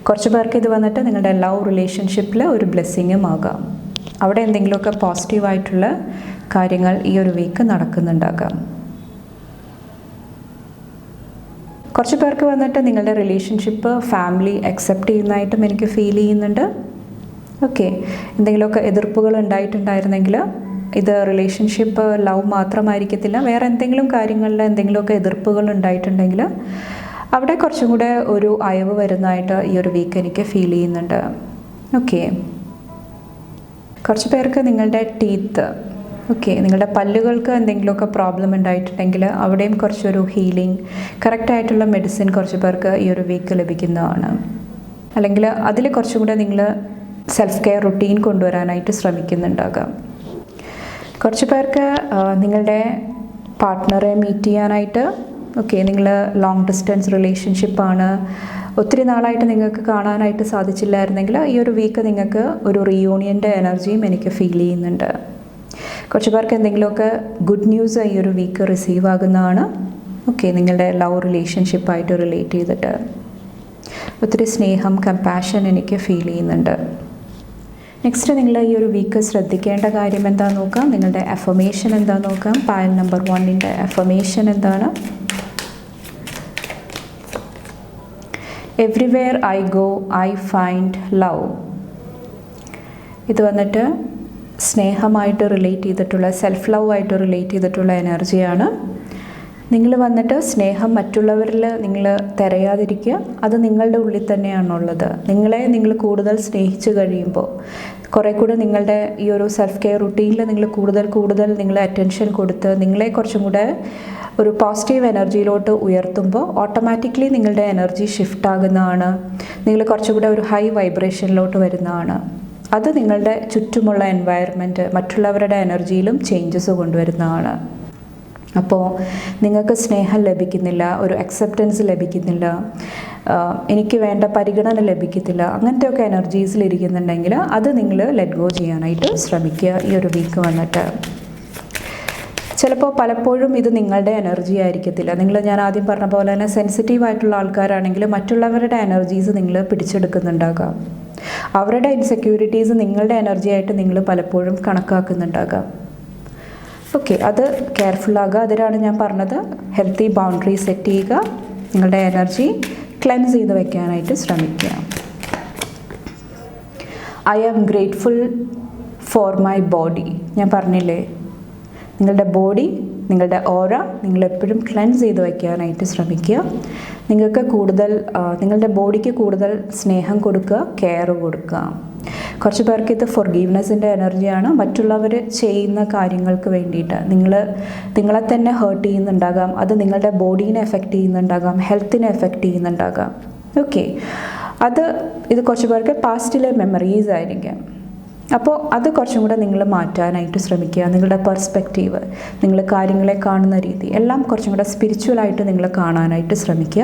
കുറച്ച് പേർക്ക് ഇത് വന്നിട്ട് നിങ്ങളുടെ ലവ് റിലേഷൻഷിപ്പിൽ ഒരു ബ്ലെസ്സിങ്ങും ആകാം. അവിടെ എന്തെങ്കിലുമൊക്കെ പോസിറ്റീവായിട്ടുള്ള കാര്യങ്ങൾ ഈ ഒരു വീക്ക് നടക്കുന്നുണ്ടാകാം. കുറച്ച് പേർക്ക് വന്നിട്ട് നിങ്ങളുടെ റിലേഷൻഷിപ്പ് ഫാമിലി അക്സെപ്റ്റ് ചെയ്യുന്നതായിട്ടും എനിക്ക് ഫീൽ ചെയ്യുന്നുണ്ട്. ഓക്കെ, എന്തെങ്കിലുമൊക്കെ എതിർപ്പുകൾ ഉണ്ടായിട്ടുണ്ടായിരുന്നെങ്കിൽ ഇത് റിലേഷൻഷിപ്പ് ലവ് മാത്രമായിരിക്കത്തില്ല, വേറെ എന്തെങ്കിലും കാര്യങ്ങളിൽ എന്തെങ്കിലുമൊക്കെ എതിർപ്പുകൾ ഉണ്ടായിട്ടുണ്ടെങ്കിൽ അവിടെ കുറച്ചും കൂടെ ഒരു അയവ് വരുന്നതായിട്ട് ഈ ഒരു വീക്ക് എനിക്ക് ഫീൽ ചെയ്യുന്നുണ്ട്. ഓക്കെ, കുറച്ച് പേർക്ക് നിങ്ങളുടെ ടീത്ത്, ഓക്കെ, നിങ്ങളുടെ പല്ലുകൾക്ക് എന്തെങ്കിലുമൊക്കെ പ്രോബ്ലം ഉണ്ടായിട്ടുണ്ടെങ്കിൽ അവിടെയും കുറച്ചൊരു ഹീലിംഗ്, കറക്റ്റായിട്ടുള്ള മെഡിസിൻ കുറച്ച് പേർക്ക് ഈ ഒരു വീക്ക് ലഭിക്കുന്നതാണ്. അല്ലെങ്കിൽ അതിൽ കുറച്ചും കൂടെ നിങ്ങൾ സെൽഫ് കെയർ റുട്ടീൻ കൊണ്ടുവരാനായിട്ട് ശ്രമിക്കുന്നുണ്ടാകാം. കുറച്ച് പേർക്ക് നിങ്ങളുടെ പാർട്ട്ണറെ മീറ്റ് ചെയ്യാനായിട്ട്, ഓക്കെ, നിങ്ങൾ ലോങ് ഡിസ്റ്റൻസ് റിലേഷൻഷിപ്പാണ്, ഒത്തിരി നാളായിട്ട് നിങ്ങൾക്ക് കാണാനായിട്ട് സാധിച്ചില്ലായിരുന്നെങ്കിൽ ഈ ഒരു വീക്ക് നിങ്ങൾക്ക് ഒരു റീയൂണിയൻ്റെ എനർജിയും എനിക്ക് ഫീൽ ചെയ്യുന്നുണ്ട്. കുറച്ച് പേർക്ക് എന്തെങ്കിലുമൊക്കെ ഗുഡ് ന്യൂസ് ഈ ഒരു വീക്ക് റിസീവ് ആകുന്നതാണ്. ഓക്കെ, നിങ്ങളുടെ ലവ് റിലേഷൻഷിപ്പായിട്ട് റിലേറ്റ് ചെയ്തിട്ട് ഒത്തിരി സ്നേഹം, കമ്പാഷൻ എനിക്ക് ഫീൽ ചെയ്യുന്നുണ്ട്. നെക്സ്റ്റ് നിങ്ങൾ ഈ ഒരു വീക്ക് ശ്രദ്ധിക്കേണ്ട കാര്യം എന്താണെന്ന് നോക്കാം. നിങ്ങളുടെ അഫർമേഷൻ എന്താണെന്ന് നോക്കാം. പായൽ നമ്പർ 1-ൻ്റെ അഫർമേഷൻ എന്താണ്? Everywhere I go I find love. ഇത് വന്നിട്ട് സ്നേഹമായിട്ട് റിലേറ്റ് ചെയ്തിട്ടുള്ള, സെൽഫ് ലവ് ആയിട്ട് റിലേറ്റ് ചെയ്തിട്ടുള്ള എനർജിയാണ്. നിങ്ങൾ വന്നിട്ട് സ്നേഹം മറ്റുള്ളവരിൽ നിങ്ങൾ തിരയാതിരിക്കുക, അത് നിങ്ങളുടെ ഉള്ളിൽ തന്നെയാണുള്ളത്. നിങ്ങളെ നിങ്ങൾ കൂടുതൽ സ്നേഹിച്ച് കഴിയുമ്പോൾ, കുറേ കൂടെ നിങ്ങളുടെ ഈ ഒരു സെൽഫ് കെയർ റുട്ടീനിൽ നിങ്ങൾ കൂടുതൽ നിങ്ങൾ അറ്റൻഷൻ കൊടുത്ത് നിങ്ങളെ കുറച്ചും കൂടെ ഒരു പോസിറ്റീവ് എനർജിയിലോട്ട് ഉയർത്തുമ്പോൾ ഓട്ടോമാറ്റിക്കലി നിങ്ങളുടെ എനർജി ഷിഫ്റ്റ് ആകുന്നതാണ്. നിങ്ങൾ കുറച്ചുകൂടെ ഒരു ഹൈ വൈബ്രേഷനിലോട്ട് വരുന്നതാണ്. അത് നിങ്ങളുടെ ചുറ്റുമുള്ള എൻവയറമെൻറ്റ്, മറ്റുള്ളവരുടെ എനർജിയിലും ചേഞ്ചസ് കൊണ്ടുവരുന്നതാണ്. അപ്പോൾ നിങ്ങൾക്ക് സ്നേഹം ലഭിക്കുന്നില്ല, ഒരു അക്സെപ്റ്റൻസ് ലഭിക്കുന്നില്ല, എനിക്ക് വേണ്ട പരിഗണന ലഭിക്കത്തില്ല, അങ്ങനത്തെയൊക്കെ എനർജീസിലിരിക്കുന്നുണ്ടെങ്കിൽ അത് നിങ്ങൾ ലെറ്റ് ഗോ ചെയ്യാനായിട്ട് ശ്രമിക്കുക ഈ ഒരു വീക്ക് വന്നിട്ട്. ചിലപ്പോൾ പലപ്പോഴും ഇത് നിങ്ങളുടെ എനർജി ആയിരിക്കത്തില്ല. ഞാൻ ആദ്യം പറഞ്ഞ പോലെ തന്നെ സെൻസിറ്റീവ് ആയിട്ടുള്ള ആൾക്കാരാണെങ്കിൽ മറ്റുള്ളവരുടെ എനർജീസ് നിങ്ങൾ പിടിച്ചെടുക്കുന്നുണ്ടാകാം. അവരുടെ ഇൻസെക്യൂരിറ്റീസ് നിങ്ങളുടെ എനർജി ആയിട്ട് നിങ്ങൾ പലപ്പോഴും കണക്കാക്കുന്നുണ്ടാകാം. ഓക്കെ, അത് കെയർഫുള്ളാകുക. അതിനാണ് ഞാൻ പറഞ്ഞത്, ഹെൽത്തി ബൗണ്ടറി സെറ്റ് ചെയ്യുക, നിങ്ങളുടെ എനർജി ക്ലെൻസ് ചെയ്ത് വയ്ക്കാനായിട്ട് ശ്രമിക്കുക. I am grateful for my body. ഞാൻ പറഞ്ഞില്ലേ, നിങ്ങളുടെ ബോഡി, നിങ്ങളുടെ ഓറ നിങ്ങളെപ്പോഴും ക്ലെൻസ് ചെയ്ത് വയ്ക്കാനായിട്ട് ശ്രമിക്കുക. നിങ്ങൾക്ക് കൂടുതൽ നിങ്ങളുടെ ബോഡിക്ക് കൂടുതൽ സ്നേഹം കൊടുക്കുക, കെയർ കൊടുക്കുക. കുറച്ച് പേർക്ക് ഇത് ഫൊർഗീവ്നെസ്സിൻ്റെ എനർജിയാണ്. മറ്റുള്ളവർ ചെയ്യുന്ന കാര്യങ്ങൾക്ക് വേണ്ടിയിട്ട് നിങ്ങളെ തന്നെ ഹേർട്ട് ചെയ്യുന്നുണ്ടാകാം, അത് നിങ്ങളുടെ ബോഡീനെ എഫക്റ്റ് ചെയ്യുന്നുണ്ടാകാം, ഹെൽത്തിനെ എഫക്റ്റ് ചെയ്യുന്നുണ്ടാകാം. ഓക്കെ, ഇത് കുറച്ച് പേർക്ക് പാസ്റ്റിലെ മെമ്മറീസ് ആയിരിക്കാം. അപ്പോൾ അത് കുറച്ചും കൂടെ നിങ്ങൾ മാറ്റാനായിട്ട് ശ്രമിക്കുക. നിങ്ങളുടെ പെർസ്പെക്റ്റീവ്, നിങ്ങൾ കാര്യങ്ങളെ കാണുന്ന രീതി എല്ലാം കുറച്ചും കൂടെ സ്പിരിച്വലായിട്ട് നിങ്ങൾ കാണാനായിട്ട് ശ്രമിക്കുക.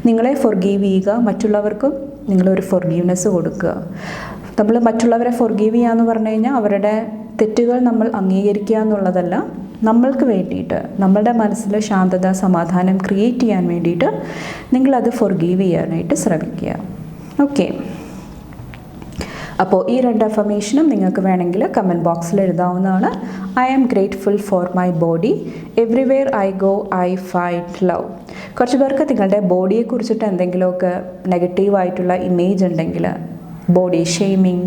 നിങ്ങളെ ഫൊർഗീവ് ചെയ്യുക, മറ്റുള്ളവർക്കും നിങ്ങളൊരു ഫൊർഗീവ്നെസ് കൊടുക്കുക. നമ്മൾ മറ്റുള്ളവരെ ഫൊർഗീവ് ചെയ്യുക എന്ന് പറഞ്ഞു കഴിഞ്ഞാൽ അവരുടെ തെറ്റുകൾ നമ്മൾ അംഗീകരിക്കുക എന്നുള്ളതല്ല, നമ്മൾക്ക് വേണ്ടിയിട്ട്, നമ്മളുടെ മനസ്സിൽ ശാന്തത, സമാധാനം ക്രിയേറ്റ് ചെയ്യാൻ വേണ്ടിയിട്ട് നിങ്ങളത് ഫൊർഗീവ് ചെയ്യാനായിട്ട് ശ്രമിക്കുക. ഓക്കെ, അപ്പോൾ ഈ 2 അഫർമേഷനും നിങ്ങൾക്ക് വേണമെങ്കിൽ കമൻറ്റ് ബോക്സിൽ എഴുതാവുന്നതാണ്. I am grateful for my body, everywhere I go I find love. കുറച്ച് പേർക്ക് നിങ്ങളുടെ ബോഡിയെക്കുറിച്ചിട്ട് എന്തെങ്കിലുമൊക്കെ നെഗറ്റീവായിട്ടുള്ള ഇമേജ് ഉണ്ടെങ്കിൽ ബോഡി ഷെയ്മിങ്,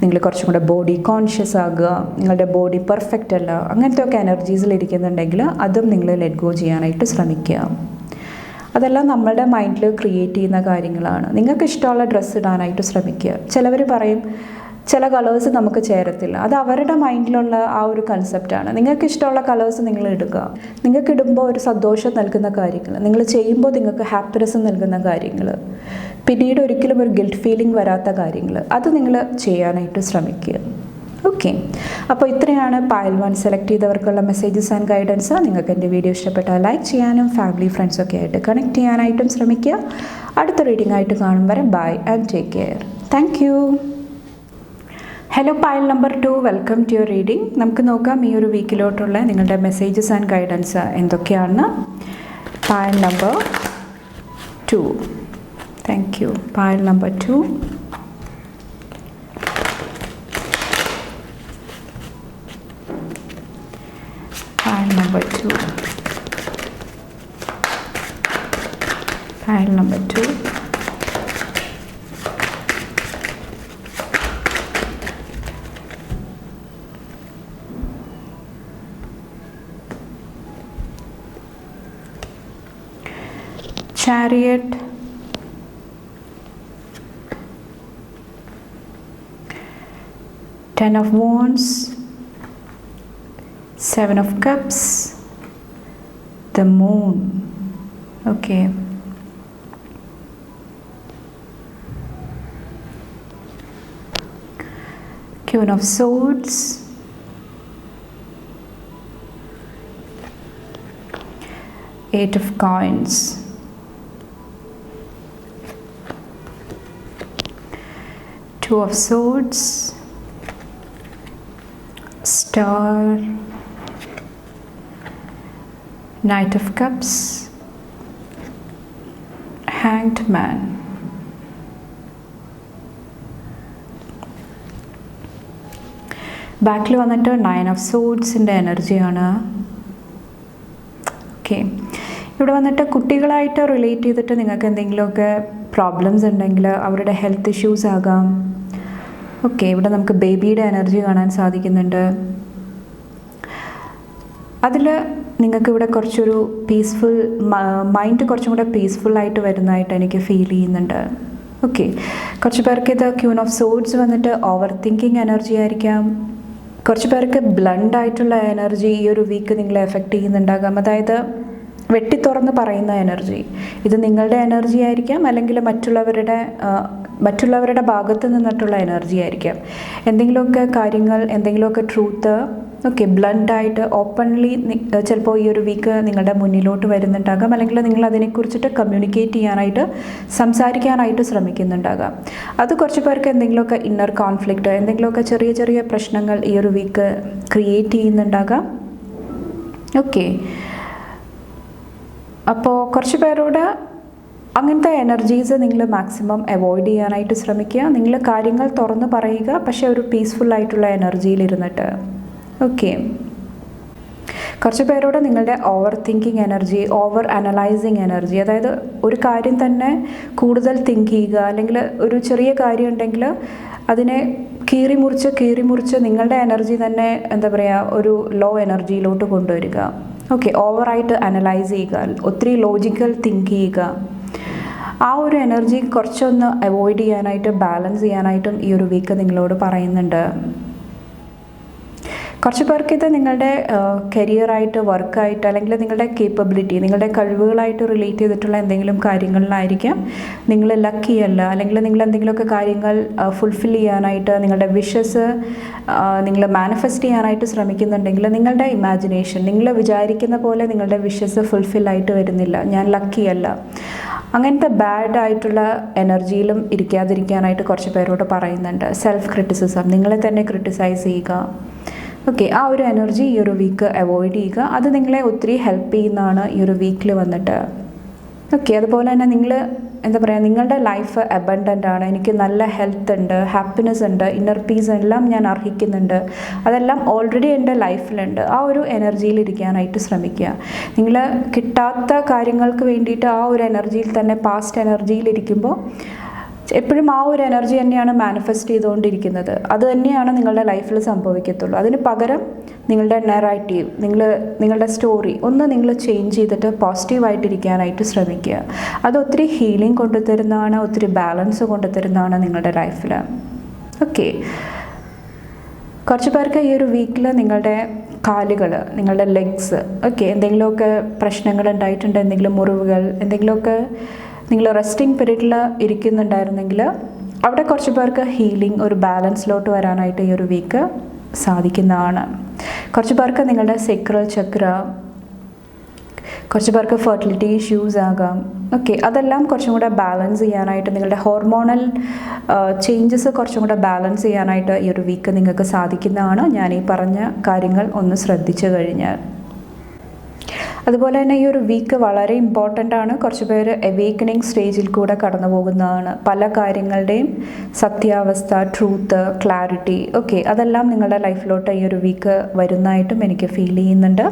നിങ്ങൾ കുറച്ചും കൂടെ ബോഡി കോൺഷ്യസ് ആകുക, നിങ്ങളുടെ ബോഡി പെർഫെക്റ്റ് അല്ല, അങ്ങനത്തെ ഒക്കെ എനർജീസിൽ ഇരിക്കുന്നുണ്ടെങ്കിൽ അതും നിങ്ങൾ ലെറ്റ് ഗോ ചെയ്യാനായിട്ട് ശ്രമിക്കുക. അതെല്ലാം നമ്മളുടെ മൈൻഡിൽ ക്രിയേറ്റ് ചെയ്യുന്ന കാര്യങ്ങളാണ്. നിങ്ങൾക്ക് ഇഷ്ടമുള്ള ഡ്രസ്സ് ഇടാനായിട്ട് ശ്രമിക്കുക. ചിലവർ പറയും ചില കളേഴ്സ് നമുക്ക് ചേരത്തില്ല, അത് അവരുടെ മൈൻഡിലുള്ള ആ ഒരു കൺസെപ്റ്റാണ്. നിങ്ങൾക്ക് ഇഷ്ടമുള്ള കളേഴ്സ് നിങ്ങൾ ഇടുക. നിങ്ങൾക്ക് ഇടുമ്പോൾ ഒരു സന്തോഷം നൽകുന്ന കാര്യങ്ങൾ, നിങ്ങൾ ചെയ്യുമ്പോൾ നിങ്ങൾക്ക് ഹാപ്പിനെസ് നൽകുന്ന കാര്യങ്ങൾ, പിന്നീട് ഒരിക്കലും ഒരു ഗിൽറ്റ് ഫീലിംഗ് വരാത്ത കാര്യങ്ങൾ, അത് നിങ്ങൾ ചെയ്യാനായിട്ട് ശ്രമിക്കുക. ഓക്കെ, അപ്പോൾ ഇത്രയാണ് പൈൽ 1 സെലക്ട് ചെയ്തവർക്കുള്ള മെസ്സേജസ് ആൻഡ് ഗൈഡൻസ്. നിങ്ങൾക്ക് എൻ്റെ വീഡിയോ ഇഷ്ടപ്പെട്ടാൽ ലൈക്ക് ചെയ്യാനും ഫാമിലി ഫ്രണ്ട്സൊക്കെ ആയിട്ട് കണക്ട് ചെയ്യാനായിട്ടും ശ്രമിക്കുക. അടുത്ത റീഡിംഗ് ആയിട്ട് കാണും വരെ bye and take care. Thank you. Hello pile number 2, welcome to your reading. നമുക്ക് നോക്കാം ഈ ഒരു വീക്കിലോട്ടുള്ള നിങ്ങളുടെ മെസ്സേജസ് ആൻഡ് ഗൈഡൻസ് എന്തൊക്കെയാണെന്ന്. Pile number 2, thank you. Pile number 2, pile number 2, pile number 2, Chariot, Ten of Wands, 7 of Cups, the Moon. Okay, Queen of Swords, Eight of Coins, Two of Swords, Star, Knight of Cups, Hanged Man. ബാക്കിൽ വന്നിട്ട് 9 of Swordsൻ്റെ എനർജിയാണ്. Okay, ഇവിടെ വന്നിട്ട് കുട്ടികളായിട്ട് relate ചെയ്തിട്ട് നിങ്ങൾക്ക് എന്തെങ്കിലുമൊക്കെ problems ഉണ്ടെങ്കിൽ അവരുടെ ഹെൽത്ത് ഇഷ്യൂസ് ആകാം. ഓക്കെ, ഇവിടെ നമുക്ക് ബേബിയുടെ എനർജി കാണാൻ സാധിക്കുന്നുണ്ട്. അതിൽ നിങ്ങൾക്ക് ഇവിടെ കുറച്ചൊരു പീസ്ഫുൾ മൈൻഡ് കുറച്ചും കൂടെ പീസ്ഫുള്ളായിട്ട് വരുന്നതായിട്ട് എനിക്ക് ഫീൽ ചെയ്യുന്നുണ്ട്. ഓക്കെ, കുറച്ച് പേർക്ക് ഇത് ക്യൂൻ ഓഫ് സോഡ്സ് വന്നിട്ട് ഓവർ തിങ്കിങ് എനർജി ആയിരിക്കാം. കുറച്ച് പേർക്ക് ബ്ലണ്ട് ആയിട്ടുള്ള എനർജി ഈ ഒരു വീക്ക് നിങ്ങളെ എഫക്റ്റ് ചെയ്യുന്നുണ്ടാകാം. അതായത് വെട്ടി തുറന്ന് പറയുന്ന എനർജി, ഇത് നിങ്ങളുടെ എനർജി ആയിരിക്കാം, അല്ലെങ്കിൽ മറ്റുള്ളവരുടെ ഭാഗത്ത് നിന്നിട്ടുള്ള എനർജി ആയിരിക്കാം. എന്തെങ്കിലുമൊക്കെ കാര്യങ്ങൾ, എന്തെങ്കിലുമൊക്കെ ട്രൂത്ത് ഓക്കെ ബ്ലണ്ടായിട്ട് ഓപ്പൺലി ചിലപ്പോൾ ഈ ഒരു വീക്ക് നിങ്ങളുടെ മുന്നിലോട്ട് വരുന്നുണ്ടാകാം, അല്ലെങ്കിൽ നിങ്ങൾ അതിനെക്കുറിച്ചിട്ട് കമ്മ്യൂണിക്കേറ്റ് ചെയ്യാനായിട്ട്, സംസാരിക്കാനായിട്ട് ശ്രമിക്കുന്നുണ്ടാകാം. അത് കുറച്ച് പേർക്ക് എന്തെങ്കിലുമൊക്കെ ഇന്നർ കോൺഫ്ലിക്റ്റ്, എന്തെങ്കിലുമൊക്കെ ചെറിയ ചെറിയ പ്രശ്നങ്ങൾ ഈ ഒരു വീക്ക് ക്രിയേറ്റ് ചെയ്യുന്നുണ്ടാകാം. ഓക്കെ, അപ്പോൾ കുറച്ച് പേരോട് അങ്ങനത്തെ എനർജീസ് നിങ്ങൾ മാക്സിമം അവോയ്ഡ് ചെയ്യാനായിട്ട് ശ്രമിക്കുക. നിങ്ങൾ കാര്യങ്ങൾ തുറന്ന് പറയുക, പക്ഷേ ഒരു പീസ്ഫുള്ളായിട്ടുള്ള എനർജിയിലിരുന്നിട്ട്. ഓക്കെ, കുറച്ച് പേരോട് നിങ്ങളുടെ over thinking energy, over analysing energy, അതായത് ഒരു കാര്യം തന്നെ കൂടുതൽ തിങ്ക് ചെയ്യുക, അല്ലെങ്കിൽ ഒരു ചെറിയ കാര്യം ഉണ്ടെങ്കിൽ അതിനെ കീറി മുറിച്ച് നിങ്ങളുടെ എനർജി തന്നെ എന്താ പറയുക ഒരു ലോ എനർജിയിലോട്ട് കൊണ്ടുവരിക. ഓക്കെ, ഓവറായിട്ട് അനലൈസ് ചെയ്യുക, ഒത്തിരി ലോജിക്കൽ തിങ്ക് ചെയ്യുക. ആ ഒരു എനർജി കുറച്ചൊന്ന് അവോയ്ഡ് ചെയ്യാനായിട്ട്, ബാലൻസ് ചെയ്യാനായിട്ടും ഈ ഒരു വീക്ക് നിങ്ങളോട് പറയുന്നുണ്ട്. കുറച്ച് പേർക്ക് ഇത് നിങ്ങളുടെ കരിയറായിട്ട്, വർക്കായിട്ട്, അല്ലെങ്കിൽ നിങ്ങളുടെ കേപ്പബിലിറ്റി, നിങ്ങളുടെ കഴിവുകളായിട്ട് റിലേറ്റ് ചെയ്തിട്ടുള്ള എന്തെങ്കിലും കാര്യങ്ങളിലായിരിക്കാം. നിങ്ങൾ ലക്കി അല്ല, അല്ലെങ്കിൽ നിങ്ങൾ എന്തെങ്കിലുമൊക്കെ കാര്യങ്ങൾ ഫുൾഫിൽ ചെയ്യാനായിട്ട്, നിങ്ങളുടെ വിഷസ് നിങ്ങൾ മാനിഫെസ്റ്റ് ചെയ്യാനായിട്ട് ശ്രമിക്കുന്നുണ്ടെങ്കിൽ നിങ്ങളുടെ ഇമാജിനേഷൻ, നിങ്ങൾ വിചാരിക്കുന്ന പോലെ നിങ്ങളുടെ വിഷസ് ഫുൾഫില്ലായിട്ട് വരുന്നില്ല, ഞാൻ ലക്കി അല്ല, അങ്ങനത്തെ ബാഡ് ആയിട്ടുള്ള എനർജിയിലും ഇരിക്കാതിരിക്കാനായിട്ട് കുറച്ച് പേരോട് പറയുന്നുണ്ട്. സെൽഫ് ക്രിറ്റിസിസം, നിങ്ങളെ തന്നെ ക്രിട്ടിസൈസ് ചെയ്യുക. ഓക്കെ, ആ ഒരു എനർജി ഈ ഒരു വീക്ക് അവോയ്ഡ് ചെയ്യുക. അത് നിങ്ങളെ ഒത്തിരി ഹെൽപ്പ് ചെയ്യുന്നതാണ് ഈ ഒരു വീക്കിൽ വന്നിട്ട്. ഓക്കെ, അതുപോലെ തന്നെ നിങ്ങൾ എന്താ പറയുക, നിങ്ങളുടെ ലൈഫ് അബണ്ടൻ്റ് ആണ്, എനിക്ക് നല്ല ഹെൽത്ത് ഉണ്ട്, ഹാപ്പിനെസ് ഉണ്ട്, ഇന്നർ പീസ് എല്ലാം ഞാൻ അർഹിക്കുന്നുണ്ട്, അതെല്ലാം ഓൾറെഡി എൻ്റെ ലൈഫിലുണ്ട്. ആ ഒരു എനർജിയിൽ ഇരിക്കാനായിട്ട് ശ്രമിക്കുക. നിങ്ങൾ കിട്ടാത്ത കാര്യങ്ങൾക്ക് വേണ്ടിയിട്ട് ആ ഒരു എനർജിയിൽ തന്നെ, പാസ്റ്റ് എനർജിയിലിരിക്കുമ്പോൾ എപ്പോഴും ആ ഒരു എനർജി തന്നെയാണ് മാനിഫെസ്റ്റ് ചെയ്തുകൊണ്ടിരിക്കുന്നത്. അത് തന്നെയാണ് നിങ്ങളുടെ ലൈഫിൽ സംഭവിക്കത്തുള്ളൂ. അതിന് പകരം നിങ്ങളുടെ നെറേറ്റീവ്, നിങ്ങളുടെ സ്റ്റോറി ഒന്ന് നിങ്ങൾ ചേഞ്ച് ചെയ്തിട്ട് പോസിറ്റീവായിട്ടിരിക്കാനായിട്ട് ശ്രമിക്കുക. അത് ഒത്തിരി ഹീലിംഗ് കൊണ്ടുതരുന്നതാണ്, ഒത്തിരി ബാലൻസ് കൊണ്ടുതരുന്നതാണ് നിങ്ങളുടെ ലൈഫിൽ. ഓക്കെ, കുറച്ച് പേർക്ക് ഈ ഒരു വീക്കിൽ നിങ്ങളുടെ കാലുകൾ, നിങ്ങളുടെ ലെഗ്സ്, ഓക്കെ, എന്തെങ്കിലുമൊക്കെ പ്രശ്നങ്ങൾ ഉണ്ടായിട്ടുണ്ട്, എന്തെങ്കിലും മുറിവുകൾ, എന്തെങ്കിലുമൊക്കെ നിങ്ങൾ റെസ്റ്റിംഗ് പീരീഡിൽ ഇരിക്കുന്നുണ്ടായിരുന്നെങ്കിൽ അവിടെ കുറച്ച് പേർക്ക് ഹീലിംഗ്, ഒരു ബാലൻസിലോട്ട് വരാനായിട്ട് ഈ ഒരു വീക്ക് സാധിക്കുന്നതാണ്. കുറച്ച് പേർക്ക് നിങ്ങളുടെ സെക്രൽ ചക്ര, കുറച്ച് പേർക്ക് ഫെർട്ടിലിറ്റി ഇഷ്യൂസ് ആകാം. ഓക്കെ, അതെല്ലാം കുറച്ചും കൂടെ ബാലൻസ് ചെയ്യാനായിട്ട്, നിങ്ങളുടെ ഹോർമോണൽ ചേഞ്ചസ് കുറച്ചും കൂടെ ബാലൻസ് ചെയ്യാനായിട്ട് ഈ ഒരു വീക്ക് നിങ്ങൾക്ക് സാധിക്കുന്നതാണ്, ഞാൻ ഈ പറഞ്ഞ കാര്യങ്ങൾ ഒന്ന് ശ്രദ്ധിച്ചു കഴിഞ്ഞാൽ. അതുപോലെ തന്നെ ഈ ഒരു വീക്ക് വളരെ ഇമ്പോർട്ടൻ്റ് ആണ്. കുറച്ച് പേര് അവേക്കണിങ് സ്റ്റേജിൽ കൂടെ കടന്നു പോകുന്നതാണ്. പല കാര്യങ്ങളുടെയും സത്യാവസ്ഥ, ട്രൂത്ത്, ക്ലാരിറ്റി, ഓക്കെ, അതെല്ലാം നിങ്ങളുടെ ലൈഫിലോട്ട് ഈ ഒരു വീക്ക് വരുന്നതായിട്ടും എനിക്ക് ഫീൽ ചെയ്യുന്നുണ്ട്.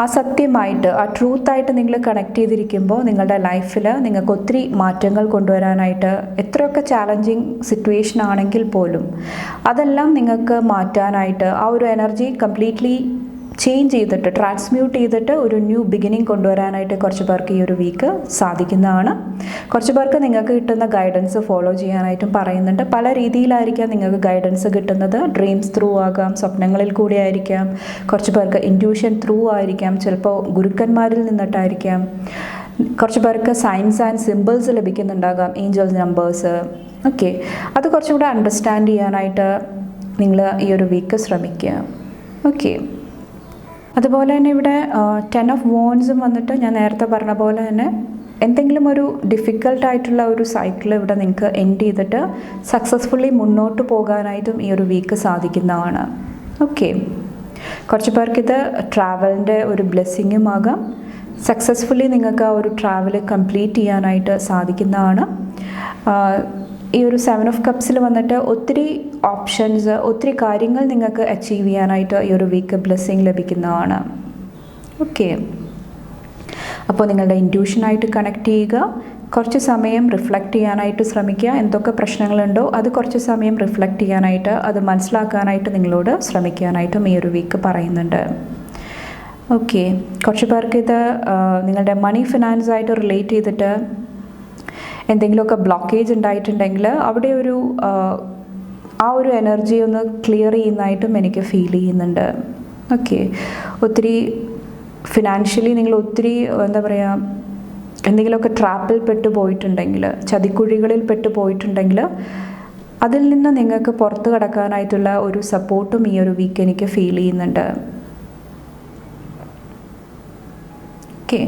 ആ സത്യമായിട്ട്, ആ ട്രൂത്തായിട്ട് നിങ്ങൾ കണക്ട് ചെയ്തിരിക്കുമ്പോൾ നിങ്ങളുടെ ലൈഫിൽ നിങ്ങൾക്ക് ഒത്തിരി മാറ്റങ്ങൾ കൊണ്ടുവരാനായിട്ട്, എത്രയൊക്കെ ചാലഞ്ചിങ് സിറ്റുവേഷൻ ആണെങ്കിൽ പോലും അതെല്ലാം നിങ്ങൾക്ക് മാറ്റാനായിട്ട്, ആ ഒരു എനർജി കംപ്ലീറ്റ്ലി ചേഞ്ച് ചെയ്തിട്ട്, ട്രാൻസ്മ്യൂട്ട് ചെയ്തിട്ട് ഒരു ന്യൂ ബിഗിനിങ് കൊണ്ടുവരാനായിട്ട് കുറച്ച് പേർക്ക് ഈ ഒരു വീക്ക് സാധിക്കുന്നതാണ്. കുറച്ച് പേർക്ക് നിങ്ങൾക്ക് കിട്ടുന്ന ഗൈഡൻസ് ഫോളോ ചെയ്യാനായിട്ടും പറയുന്നുണ്ട്. പല രീതിയിലായിരിക്കാം നിങ്ങൾക്ക് ഗൈഡൻസ് കിട്ടുന്നത്. ഡ്രീംസ് ത്രൂ ആകാം, സ്വപ്നങ്ങളിൽ കൂടി ആയിരിക്കാം, കുറച്ച് പേർക്ക് ഇൻറ്റ്യൂഷൻ ത്രൂ ആയിരിക്കാം, ചിലപ്പോൾ ഗുരുക്കന്മാരിൽ നിന്നിട്ടായിരിക്കാം, കുറച്ച് പേർക്ക് സൈൻസ് ആൻഡ് സിമ്പിൾസ് ലഭിക്കുന്നുണ്ടാകാം, ഏഞ്ചൽസ് നമ്പേഴ്സ്. ഓക്കെ, അത് കുറച്ചും കൂടെ അണ്ടർസ്റ്റാൻഡ് ചെയ്യാനായിട്ട് നിങ്ങൾ ഈ ഒരു വീക്ക് ശ്രമിക്കുക. ഓക്കെ, അതുപോലെ തന്നെ ഇവിടെ 10 of Wands വന്നിട്ട് ഞാൻ നേരത്തെ പറഞ്ഞ പോലെ തന്നെ എന്തെങ്കിലും ഒരു ഡിഫിക്കൽട്ടായിട്ടുള്ള ഒരു സൈക്കിൾ ഇവിടെ നിങ്ങൾക്ക് എൻഡ് ചെയ്തിട്ട് സക്സസ്ഫുള്ളി മുന്നോട്ട് പോകാനായിട്ടും ഈ ഒരു വീക്ക് സാധിക്കുന്നതാണ്. ഓക്കെ, കുറച്ച് പേർക്കിത് ട്രാവലിൻ്റെ ഒരു ബ്ലെസ്സിങ്ങും ആകാം. സക്സസ്ഫുള്ളി നിങ്ങൾക്ക് ആ ഒരു ട്രാവൽ കംപ്ലീറ്റ് ചെയ്യാനായിട്ട് സാധിക്കുന്നതാണ്. ഈ ഒരു 7 of Cups വന്നിട്ട് ഒത്തിരി ഓപ്ഷൻസ്, ഒത്തിരി കാര്യങ്ങൾ നിങ്ങൾക്ക് അച്ചീവ് ചെയ്യാനായിട്ട് ഈ ഒരു വീക്ക് ബ്ലെസ്സിങ് ലഭിക്കുന്നതാണ്. ഓക്കെ, അപ്പോൾ നിങ്ങളുടെ ഇൻറ്റ്യൂഷനായിട്ട് കണക്ട് ചെയ്യുക, കുറച്ച് സമയം റിഫ്ലക്റ്റ് ചെയ്യാനായിട്ട് ശ്രമിക്കുക. എന്തൊക്കെ പ്രശ്നങ്ങളുണ്ടോ അത് കുറച്ച് സമയം റിഫ്ലക്റ്റ് ചെയ്യാനായിട്ട്, അത് മനസ്സിലാക്കാനായിട്ട് നിങ്ങളോട് ശ്രമിക്കാനായിട്ടും ഈ ഒരു വീക്ക് പറയുന്നുണ്ട്. ഓക്കെ, കുറച്ച് പേർക്ക് ഇത് നിങ്ങളുടെ മണി ഫിനാൻസായിട്ട് റിലേറ്റ് ചെയ്തിട്ട് എന്തെങ്കിലുമൊക്കെ ബ്ലോക്കേജ് ഉണ്ടായിട്ടുണ്ടെങ്കിൽ അവിടെ ഒരു ആ ഒരു എനർജി ഒന്ന് ക്ലിയർ ചെയ്യുന്നതായിട്ടും എനിക്ക് ഫീൽ ചെയ്യുന്നുണ്ട്. ഓക്കെ, ഒത്തിരി ഫിനാൻഷ്യലി നിങ്ങൾ ഒത്തിരി എന്താ പറയുക, എന്തെങ്കിലുമൊക്കെ ട്രാപ്പിൽ പെട്ട് പോയിട്ടുണ്ടെങ്കിൽ, ചതിക്കുഴികളിൽ പെട്ട് പോയിട്ടുണ്ടെങ്കിൽ അതിൽ നിന്ന് നിങ്ങൾക്ക് പുറത്ത് കടക്കാനായിട്ടുള്ള ഒരു സപ്പോർട്ടും ഈ ഒരു വീക്ക് എനിക്ക് ഫീൽ ചെയ്യുന്നുണ്ട്. ഓക്കെ,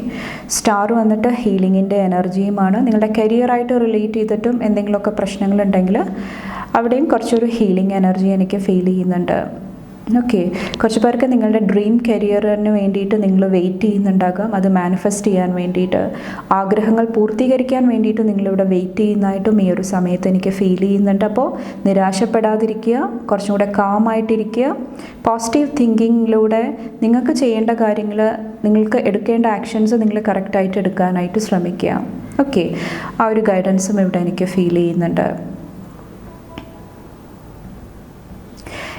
സ്റ്റാർ വന്നിട്ട് ഹീലിങ്ങിൻ്റെ എനർജിയുമാണ്. നിങ്ങളുടെ കരിയറായിട്ട് റിലേറ്റ് ചെയ്തിട്ടും എന്തെങ്കിലുമൊക്കെ പ്രശ്നങ്ങളുണ്ടെങ്കിൽ അവിടെയും കുറച്ചൊരു ഹീലിംഗ് എനർജി എനിക്ക് ഫീൽ ചെയ്യുന്നുണ്ട്. ഓക്കെ, കുറച്ച് പേർക്ക് നിങ്ങളുടെ ഡ്രീം കരിയറിന് വേണ്ടിയിട്ട് നിങ്ങൾ വെയിറ്റ് ചെയ്യുന്നുണ്ടാകാം, അത് മാനിഫെസ്റ്റ് ചെയ്യാൻ വേണ്ടിയിട്ട്, ആഗ്രഹങ്ങൾ പൂർത്തീകരിക്കാൻ വേണ്ടിയിട്ട് നിങ്ങളിവിടെ വെയിറ്റ് ചെയ്യുന്നതായിട്ടും ഈ ഒരു സമയത്ത് എനിക്ക് ഫീൽ ചെയ്യുന്നുണ്ട്. അപ്പോൾ നിരാശപ്പെടാതിരിക്കുക, കുറച്ചും കൂടെ കാമായിട്ടിരിക്കുക, പോസിറ്റീവ് തിങ്കിങ്ങിലൂടെ നിങ്ങൾക്ക് ചെയ്യേണ്ട കാര്യങ്ങൾ, നിങ്ങൾക്ക് എടുക്കേണ്ട ആക്ഷൻസ് നിങ്ങൾ കറക്റ്റായിട്ട് എടുക്കാനായിട്ട് ശ്രമിക്കുക. ഓക്കെ, ആ ഒരു ഗൈഡൻസും ഇവിടെ എനിക്ക് ഫീൽ ചെയ്യുന്നുണ്ട്.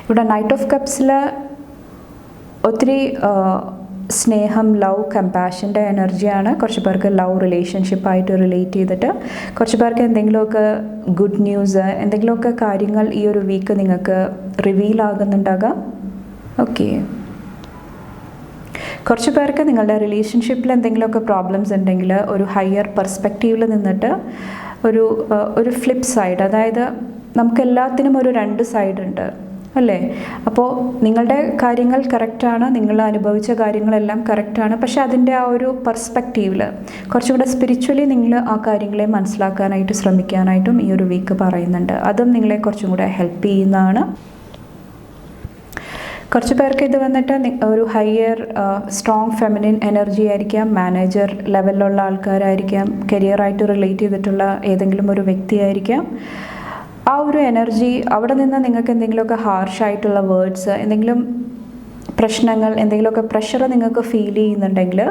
ഇവിടെ നൈറ്റ് ഓഫ് കപ്സിൽ ഒത്തിരി സ്നേഹം, ലവ്, കമ്പാഷൻ്റെ എനർജിയാണ്. കുറച്ച് പേർക്ക് ലവ് റിലേഷൻഷിപ്പായിട്ട് റിലേറ്റ് ചെയ്തിട്ട്, കുറച്ച് പേർക്ക് എന്തെങ്കിലുമൊക്കെ ഗുഡ് ന്യൂസ്, എന്തെങ്കിലുമൊക്കെ കാര്യങ്ങൾ ഈ ഒരു വീക്ക് നിങ്ങൾക്ക് റിവീൽ ആകുന്നുണ്ടാകാം. ഓക്കെ, കുറച്ച് പേർക്ക് നിങ്ങളുടെ റിലേഷൻഷിപ്പിൽ എന്തെങ്കിലുമൊക്കെ പ്രോബ്ലംസ് ഉണ്ടെങ്കിൽ ഒരു ഹയർ പെർസ്പെക്റ്റീവിൽ നിന്നിട്ട് ഒരു ഫ്ലിപ്പ് സൈഡ്, അതായത് നമുക്കെല്ലാത്തിനും ഒരു 2 സൈഡ് ഉണ്ട് അല്ലേ? അപ്പോൾ നിങ്ങളുടെ കാര്യങ്ങൾ കറക്റ്റാണ്, നിങ്ങൾ അനുഭവിച്ച കാര്യങ്ങളെല്ലാം കറക്റ്റാണ്, പക്ഷേ അതിൻ്റെ ആ ഒരു പെർസ്പെക്റ്റീവിൽ കുറച്ചുകൂടെ സ്പിരിച്വലി നിങ്ങൾ ആ കാര്യങ്ങളെ മനസ്സിലാക്കാനായിട്ട് ശ്രമിക്കാനായിട്ടും ഈ ഒരു വീക്ക് പറയുന്നുണ്ട്. അതും നിങ്ങളെ കുറച്ചും കൂടെ ഹെൽപ്പ് ചെയ്യുന്നതാണ്. കുറച്ച് പേർക്ക് ഇത് വന്നിട്ട് ഒരു ഹയർ സ്ട്രോങ് ഫെമിനിൻ എനർജി ആയിരിക്കാം, മാനേജർ ലെവലിലുള്ള ആൾക്കാരായിരിക്കാം, കരിയറായിട്ട് റിലേറ്റ് ചെയ്തിട്ടുള്ള ഏതെങ്കിലും ഒരു വ്യക്തിയായിരിക്കാം. ആ ഒരു എനർജി അവിടെ നിന്ന് നിങ്ങൾക്ക് എന്തെങ്കിലുമൊക്കെ ഹാർഷായിട്ടുള്ള വേർഡ്സ്, എന്തെങ്കിലും പ്രശ്നങ്ങൾ, എന്തെങ്കിലുമൊക്കെ പ്രഷർ നിങ്ങൾക്ക് ഫീൽ ചെയ്യുന്നുണ്ടെങ്കിൽ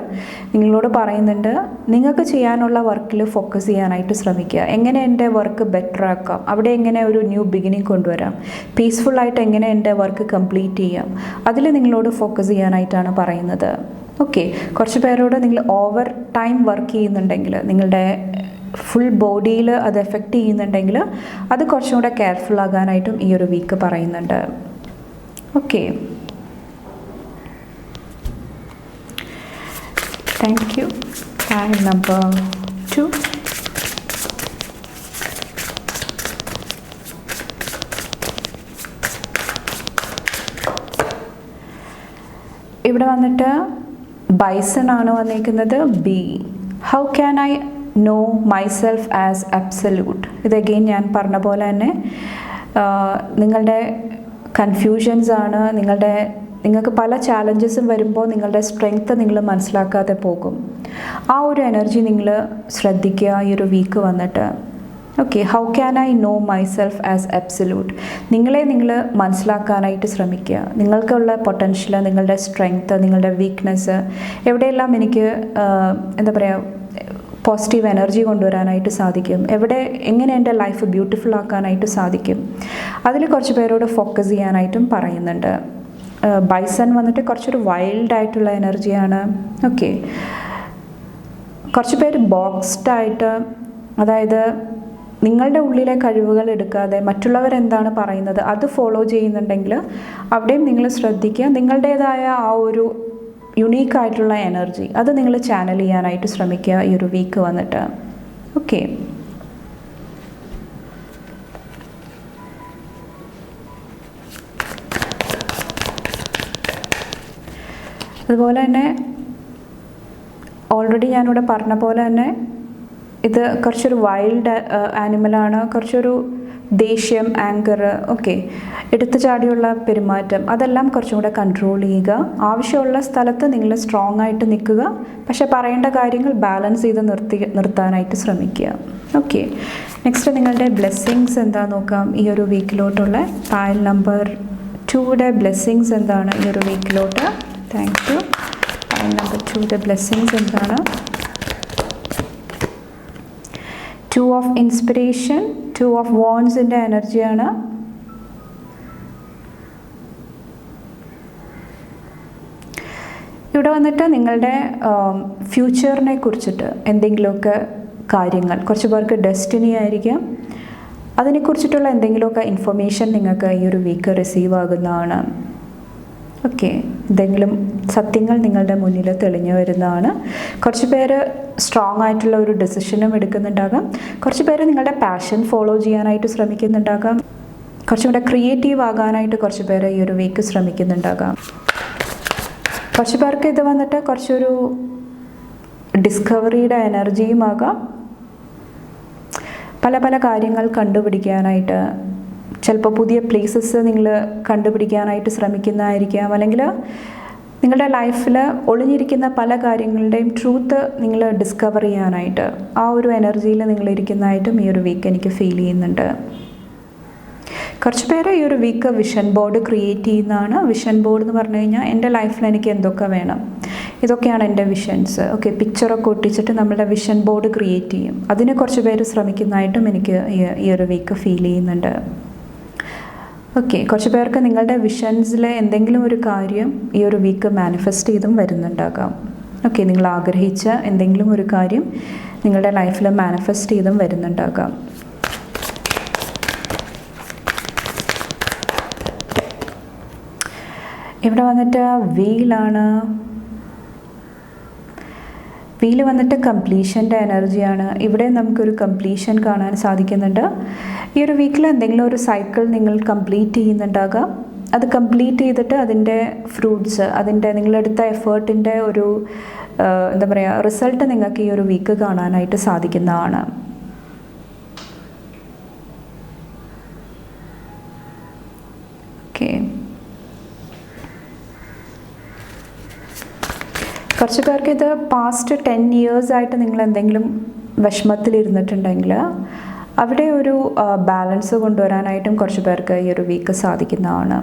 നിങ്ങളോട് പറയുന്നുണ്ട്, നിങ്ങൾക്ക് ചെയ്യാനുള്ള വർക്കിൽ ഫോക്കസ് ചെയ്യാനായിട്ട് ശ്രമിക്കുക. എങ്ങനെ എൻ്റെ വർക്ക് ബെറ്റർ ആക്കാം, അവിടെ എങ്ങനെ ഒരു ന്യൂ ബിഗിനിങ് കൊണ്ടുവരാം, പീസ്ഫുള്ളായിട്ട് എങ്ങനെ എൻ്റെ വർക്ക് കംപ്ലീറ്റ് ചെയ്യാം, അതിൽ നിങ്ങളോട് ഫോക്കസ് ചെയ്യാനായിട്ടാണ് പറയുന്നത്. ഓക്കെ, കുറച്ച് പേരോട് നിങ്ങൾ ഓവർ ടൈം വർക്ക് ചെയ്യുന്നുണ്ടെങ്കിൽ, നിങ്ങളുടെ ഫുൾ ബോഡിയിൽ അത് എഫക്റ്റ് ചെയ്യുന്നുണ്ടെങ്കിൽ അത് കുറച്ചും കൂടെ കെയർഫുൾ ആകാനായിട്ടും ഈ ഒരു വീക്ക് പറയുന്നുണ്ട്. Okay, thank you. File number 2. ഇവിടെ വന്നിട്ട് ബൈസൺ ആണ് വന്നിരിക്കുന്നത്. B, how can I know myself as absolute. ഇത് അഗെയിൻ ഞാൻ പറഞ്ഞ പോലെ തന്നെ നിങ്ങളുടെ കൺഫ്യൂഷൻസ് ആണ്, നിങ്ങൾക്ക് പല ചാലഞ്ചസും വരുമ്പോൾ നിങ്ങളുടെ സ്ട്രെങ്ത്ത് നിങ്ങൾ മനസ്സിലാക്കാതെ പോകും. ആ ഒരു എനർജി നിങ്ങൾ ശ്രദ്ധിക്കുക ഈ ഒരു വീക്ക് വന്നിട്ട്. Okay, how can I know myself as absolute. നിങ്ങൾ മനസ്സിലാക്കാനായിട്ട് ശ്രമിക്കുക. നിങ്ങൾക്കുള്ള പൊട്ടൻഷ്യൽ, നിങ്ങളുടെ സ്ട്രെങ്ത്ത്, നിങ്ങളുടെ വീക്ക്നെസ്, എവിടെയെല്ലാം എനിക്ക് എന്താ പറയുക പോസിറ്റീവ് എനർജി കൊണ്ടുവരാനായിട്ട് സാധിക്കും, എങ്ങനെ എൻ്റെ ലൈഫ് ബ്യൂട്ടിഫുൾ ആക്കാനായിട്ട് സാധിക്കും, അതിൽ കുറച്ച് പേരോട് ഫോക്കസ് ചെയ്യാനായിട്ടും പറയുന്നുണ്ട്. ബൈസൺ വന്നിട്ട് കുറച്ചൊരു വൈൽഡ് ആയിട്ടുള്ള എനർജിയാണ്. ഓക്കെ, കുറച്ച് പേര് ബോക്സ്ഡ് ആയിട്ട്, അതായത് നിങ്ങളുടെ ഉള്ളിലെ കഴിവുകൾ എടുക്കാതെ മറ്റുള്ളവരെന്താണ് പറയുന്നത് അത് ഫോളോ ചെയ്യുന്നുണ്ടെങ്കിൽ അവിടെയും നിങ്ങൾ ശ്രദ്ധിക്കുക. നിങ്ങളുടേതായ ആ ഒരു യുണീക്കായിട്ടുള്ള എനർജി അത് നിങ്ങൾ ചാനൽ ചെയ്യാനായിട്ട് ശ്രമിക്കുക ഈ ഒരു വീക്ക് വന്നിട്ട്. ഓക്കെ, അതുപോലെ തന്നെ ഓൾറെഡി ഞാനിവിടെ പറഞ്ഞ പോലെ തന്നെ ഇത് കുറച്ചൊരു വൈൽഡ് ആനിമലാണ്, കുറച്ചൊരു ദേഷ്യം, ആങ്കർ, ഓക്കെ, എടുത്തു ചാടിയുള്ള പെരുമാറ്റം, അതെല്ലാം കുറച്ചും കൂടെ കൺട്രോൾ ചെയ്യുക. ആവശ്യമുള്ള സ്ഥലത്ത് നിങ്ങൾ സ്ട്രോങ് ആയിട്ട് നിൽക്കുക, പക്ഷെ പറയേണ്ട കാര്യങ്ങൾ ബാലൻസ് ചെയ്ത് നിർത്താനായിട്ട് ശ്രമിക്കുക. ഓക്കെ, നെക്സ്റ്റ് നിങ്ങളുടെ ബ്ലെസ്സിങ്സ് എന്താ നോക്കാം ഈ ഒരു വീക്കിലോട്ടുള്ള. ഫയൽ നമ്പർ 2യുടെ ബ്ലെസ്സിങ്സ് എന്താണ് ഈ ഒരു വീക്കിലോട്ട്? Thank you. ഫയൽ നമ്പർ 2യുടെ ബ്ലെസ്സിങ്സ് എന്താണ്? 2 ഓഫ് ഇൻസ്പിറേഷൻ, 2 ഓഫ് വാണ്ട്സിൻ്റെ എനർജിയാണ്. ഇവിടെ വന്നിട്ട് നിങ്ങളുടെ ഫ്യൂച്ചറിനെ കുറിച്ചിട്ട് എന്തെങ്കിലുമൊക്കെ കാര്യങ്ങൾ, കുറച്ച് പേർക്ക് ഡെസ്റ്റിനി ആയിരിക്കാം, അതിനെക്കുറിച്ചിട്ടുള്ള എന്തെങ്കിലുമൊക്കെ ഇൻഫർമേഷൻ നിങ്ങൾക്ക് ഈ ഒരു വീക്ക് റിസീവ് ആകുന്നതാണ്. ഓക്കെ, എന്തെങ്കിലും സത്യങ്ങൾ നിങ്ങളുടെ മുന്നിൽ തെളിഞ്ഞു വരുന്നതാണ്. കുറച്ച് പേര് സ്ട്രോങ് ആയിട്ടുള്ള ഒരു ഡെസിഷനും എടുക്കുന്നുണ്ടാകാം, കുറച്ച് പേര് നിങ്ങളുടെ പാഷൻ ഫോളോ ചെയ്യാനായിട്ട് ശ്രമിക്കുന്നുണ്ടാകാം, കുറച്ചും കൂടെ ക്രിയേറ്റീവ് ആകാനായിട്ട് കുറച്ച് പേര് ഈ ഒരു വീക്ക് ശ്രമിക്കുന്നുണ്ടാകാം. കുറച്ച് പേർക്ക് ഇത് വന്നിട്ട് കുറച്ചൊരു ഡിസ്കവറിയുടെ എനർജിയും ആകാം. പല പല കാര്യങ്ങൾ കണ്ടുപിടിക്കാനായിട്ട്, ചിലപ്പോൾ പുതിയ പ്ലേസസ് നിങ്ങൾ കണ്ടുപിടിക്കാനായിട്ട് ശ്രമിക്കുന്നതായിരിക്കാം, അല്ലെങ്കിൽ നിങ്ങളുടെ ലൈഫിൽ ഒളിഞ്ഞിരിക്കുന്ന പല കാര്യങ്ങളുടെയും ട്രൂത്ത് നിങ്ങൾ ഡിസ്കവർ ചെയ്യാനായിട്ട് ആ ഒരു എനർജിയിൽ നിങ്ങൾ ഇരിക്കുന്നതായിട്ടും ഈ ഒരു വീക്ക് എനിക്ക് ഫീൽ ചെയ്യുന്നുണ്ട്. കുറച്ച് പേര് ഈ ഒരു വീക്ക് വിഷൻ ബോർഡ് ക്രിയേറ്റ് ചെയ്യുന്നതാണ്. വിഷൻ ബോർഡ് എന്ന് പറഞ്ഞു കഴിഞ്ഞാൽ എൻ്റെ ലൈഫിൽ എനിക്ക് എന്തൊക്കെ വേണം, ഇതൊക്കെയാണ് എൻ്റെ വിഷൻസ്. ഓക്കെ, പിക്ചറൊക്കെ ഒട്ടിച്ചിട്ട് നമ്മളുടെ വിഷൻ ബോർഡ് ക്രിയേറ്റ് ചെയ്യും. അതിനെ കുറച്ച് പേര് ശ്രമിക്കുന്നതായിട്ടും എനിക്ക് ഈ ഒരു വീക്ക് ഫീൽ ചെയ്യുന്നുണ്ട്. ഓക്കെ, കുറച്ച് പേർക്ക് നിങ്ങളുടെ വിഷൻസിലെ എന്തെങ്കിലും ഒരു കാര്യം ഈ ഒരു വീക്ക് മാനിഫെസ്റ്റ് ചെയ്തും വരുന്നുണ്ടാകാം. ഓക്കെ, നിങ്ങൾ ആഗ്രഹിച്ച എന്തെങ്കിലും ഒരു കാര്യം നിങ്ങളുടെ ലൈഫിൽ മാനിഫെസ്റ്റ് ചെയ്തും വരുന്നുണ്ടാകാം. ഇവിടെ വന്നിട്ട് വീലാണ്. വീല് വന്നിട്ട് കംപ്ലീഷൻ്റെ എനർജിയാണ്. ഇവിടെ നമുക്കൊരു കംപ്ലീഷൻ കാണാൻ സാധിക്കുന്നുണ്ട്. ഈ ഒരു വീക്കിൽ എന്തെങ്കിലും ഒരു സൈക്കിൾ നിങ്ങൾ കംപ്ലീറ്റ് ചെയ്യുന്നുണ്ടാകാം. അത് കംപ്ലീറ്റ് ചെയ്തിട്ട് അതിൻ്റെ ഫ്രൂട്ട്സ്, അതിൻ്റെ നിങ്ങളെടുത്ത എഫേർട്ടിൻ്റെ ഒരു എന്താ പറയുക റിസൾട്ട് നിങ്ങൾക്ക് ഈ ഒരു വീക്ക് കാണാനായിട്ട് സാധിക്കുന്നതാണ്. ഓക്കെ, കുറച്ച് പേർക്ക് ഇത് പാസ്റ്റ് 10 ഇയേഴ്സായിട്ട് നിങ്ങൾ എന്തെങ്കിലും വിഷമത്തിലിരുന്നിട്ടുണ്ടെങ്കിൽ അവിടെ ഒരു ബാലൻസ് കൊണ്ടുവരാനായിട്ടും കുറച്ച് പേർക്ക് ഈ ഒരു വീക്ക് സാധിക്കുന്നതാണ്.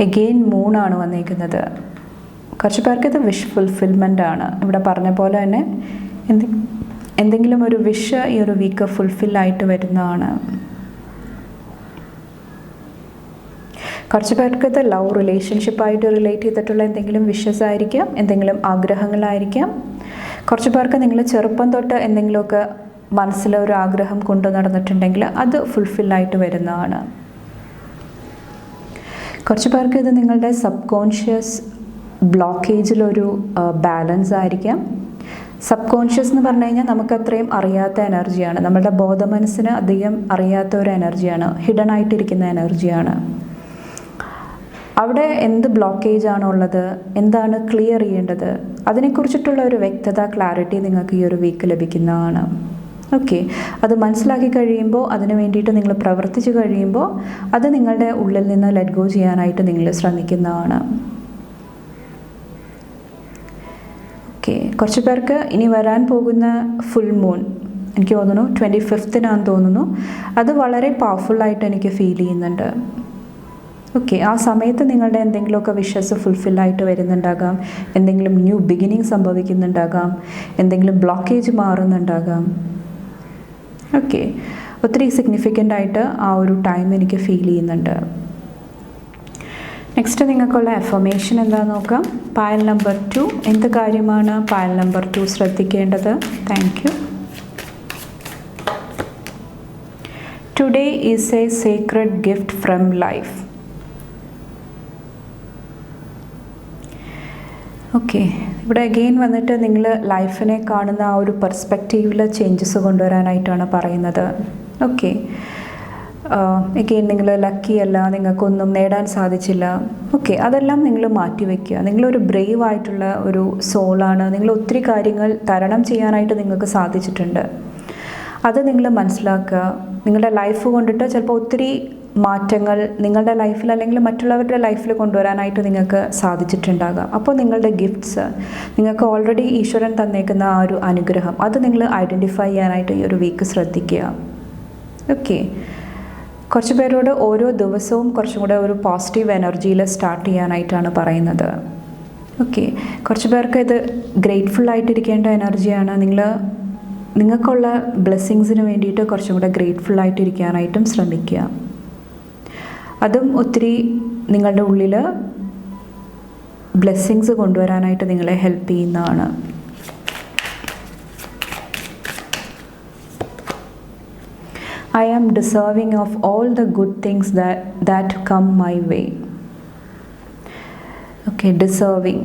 എഗെയിൻ മൂണാണ് വന്നിരിക്കുന്നത്. കുറച്ച് പേർക്ക് ഇത് വിഷ് ഫുൾഫിൽമെൻ്റ് ആണ്. ഇവിടെ പറഞ്ഞ പോലെ തന്നെ എന്തെങ്കിലും ഒരു വിഷ് ഈ ഒരു വീക്ക് ഫുൾഫില്ലായിട്ട് വരുന്നതാണ്. കുറച്ച് പേർക്ക് ഇത് ലവ് റിലേഷൻഷിപ്പായിട്ട് റിലേറ്റ് ചെയ്തിട്ടുള്ള എന്തെങ്കിലും വിഷസ് ആയിരിക്കാം, എന്തെങ്കിലും ആഗ്രഹങ്ങളായിരിക്കാം. കുറച്ച് പേർക്ക് നിങ്ങൾ ചെറുപ്പം തൊട്ട് എന്തെങ്കിലുമൊക്കെ മനസ്സിലൊരു ആഗ്രഹം കൊണ്ടു നടന്നിട്ടുണ്ടെങ്കിൽ അത് ഫുൾഫില്ലായിട്ട് വരുന്നതാണ്. കുറച്ച് പേർക്ക് ഇത് നിങ്ങളുടെ സബ് കോൺഷ്യസ് ബ്ലോക്കേജിലൊരു ബാലൻസ് ആയിരിക്കാം. സബ് കോൺഷ്യസ് എന്ന് പറഞ്ഞു കഴിഞ്ഞാൽ നമുക്കത്രയും അറിയാത്ത എനർജിയാണ്, നമ്മളുടെ ബോധമനസ്സിന് അധികം അറിയാത്ത ഒരു എനർജിയാണ്, ഹിഡൻ ആയിട്ടിരിക്കുന്ന എനർജിയാണ്. അവിടെ എന്ത് ബ്ലോക്കേജ് ആണോ ഉള്ളത്, എന്താണ് ക്ലിയർ ചെയ്യേണ്ടത്, അതിനെക്കുറിച്ചിട്ടുള്ള ഒരു വ്യക്തത, ക്ലാരിറ്റി നിങ്ങൾക്ക് ഈ ഒരു വീക്ക് ലഭിക്കുന്നതാണ്. ഓക്കെ, അത് മനസ്സിലാക്കി കഴിയുമ്പോൾ, അതിന് വേണ്ടിയിട്ട് നിങ്ങൾ പ്രവർത്തിച്ചു കഴിയുമ്പോൾ അത് നിങ്ങളുടെ ഉള്ളിൽ നിന്ന് ലെറ്റ് ഗോ ചെയ്യാനായിട്ട് നിങ്ങൾ ശ്രമിക്കുന്നതാണ്. ഓക്കെ, കുറച്ച് പേർക്ക് ഇനി വരാൻ പോകുന്ന ഫുൾ മൂൺ, എനിക്ക് തോന്നുന്നു 25-നാന്ന് തോന്നുന്നു, അത് വളരെ പവർഫുള്ളായിട്ട് എനിക്ക് ഫീൽ ചെയ്യുന്നുണ്ട്. ഓക്കെ, ആ സമയത്ത് നിങ്ങളുടെ എന്തെങ്കിലുമൊക്കെ വിഷസ് ഫുൾഫില്ലായിട്ട് വരുന്നുണ്ടാകാം, എന്തെങ്കിലും ന്യൂ ബിഗിനിങ് സംഭവിക്കുന്നുണ്ടാകാം, എന്തെങ്കിലും ബ്ലോക്കേജ് മാറുന്നുണ്ടാകാം. ഓക്കെ, ഒത്തിരി സിഗ്നിഫിക്കൻ്റ് ആയിട്ട് ആ ഒരു ടൈം എനിക്ക് ഫീൽ ചെയ്യുന്നുണ്ട്. നെക്സ്റ്റ് നിങ്ങൾക്കുള്ള അഫർമേഷൻ എന്താണെന്ന് നോക്കാം. പായൽ നമ്പർ 2, എന്ത് കാര്യമാണ് പായൽ നമ്പർ 2 ശ്രദ്ധിക്കേണ്ടത്? Thank you. Today is A secret gift from life. Okay, ഇവിടെ അഗെയിൻ വന്നിട്ട് നിങ്ങൾ ലൈഫിനെ കാണുന്ന ആ ഒരു പെർസ്പെക്റ്റീവിൽ ചേഞ്ചസ് കൊണ്ടുവരാനായിട്ടാണ് പറയുന്നത്. ഓക്കെ, അഗെയിൻ നിങ്ങൾ ലക്കി അല്ല, നിങ്ങൾക്കൊന്നും നേടാൻ സാധിച്ചില്ല. ഓക്കെ, അതെല്ലാം നിങ്ങൾ മാറ്റിവെക്കുക. നിങ്ങളൊരു ബ്രേവ് ആയിട്ടുള്ള ഒരു സോളാണ്. നിങ്ങൾ ഒത്തിരി കാര്യങ്ങൾ തരണം ചെയ്യാനായിട്ട് നിങ്ങൾക്ക് സാധിച്ചിട്ടുണ്ട്. അത് നിങ്ങൾ മനസ്സിലാക്കുക. നിങ്ങളുടെ ലൈഫ് കൊണ്ടിട്ട് ചിലപ്പോൾ ഒത്തിരി മാറ്റങ്ങൾ നിങ്ങളുടെ ലൈഫിൽ അല്ലെങ്കിൽ മറ്റുള്ളവരുടെ ലൈഫിൽ കൊണ്ടുവരാനായിട്ട് നിങ്ങൾക്ക് സാധിച്ചിട്ടുണ്ടാകാം. അപ്പോൾ നിങ്ങളുടെ ഗിഫ്റ്റ്സ്, നിങ്ങൾക്ക് ഓൾറെഡി ഈശ്വരൻ തന്നേക്കുന്ന ആ ഒരു അനുഗ്രഹം, അത് നിങ്ങൾ ഐഡൻറ്റിഫൈ ചെയ്യാനായിട്ട് ഈ ഒരു വീക്ക് ശ്രദ്ധിക്കുക. ഓക്കെ, കുറച്ച് പേരോട് ഓരോ ദിവസവും കുറച്ചും കൂടെ ഒരു പോസിറ്റീവ് എനർജിയിൽ സ്റ്റാർട്ട് ചെയ്യാനായിട്ടാണ് പറയുന്നത്. ഓക്കെ, കുറച്ച് പേർക്ക് ഇത് ഗ്രേറ്റ്ഫുള്ളായിട്ടിരിക്കേണ്ട എനർജിയാണ്. നിങ്ങൾക്കുള്ള ബ്ലെസ്സിങ്സിന് വേണ്ടിയിട്ട് കുറച്ചും കൂടെ ഗ്രേറ്റ്ഫുള്ളായിട്ടിരിക്കാനായിട്ടും ശ്രമിക്കുക. അതും ഒത്തിരി നിങ്ങളുടെ ഉള്ളിൽ ബ്ലെസ്സിങ്സ് കൊണ്ടുവരാനായിട്ട് നിങ്ങളെ ഹെൽപ്പ് ചെയ്യുന്നതാണ്. I am deserving of all the good things that come my way. Okay, deserving,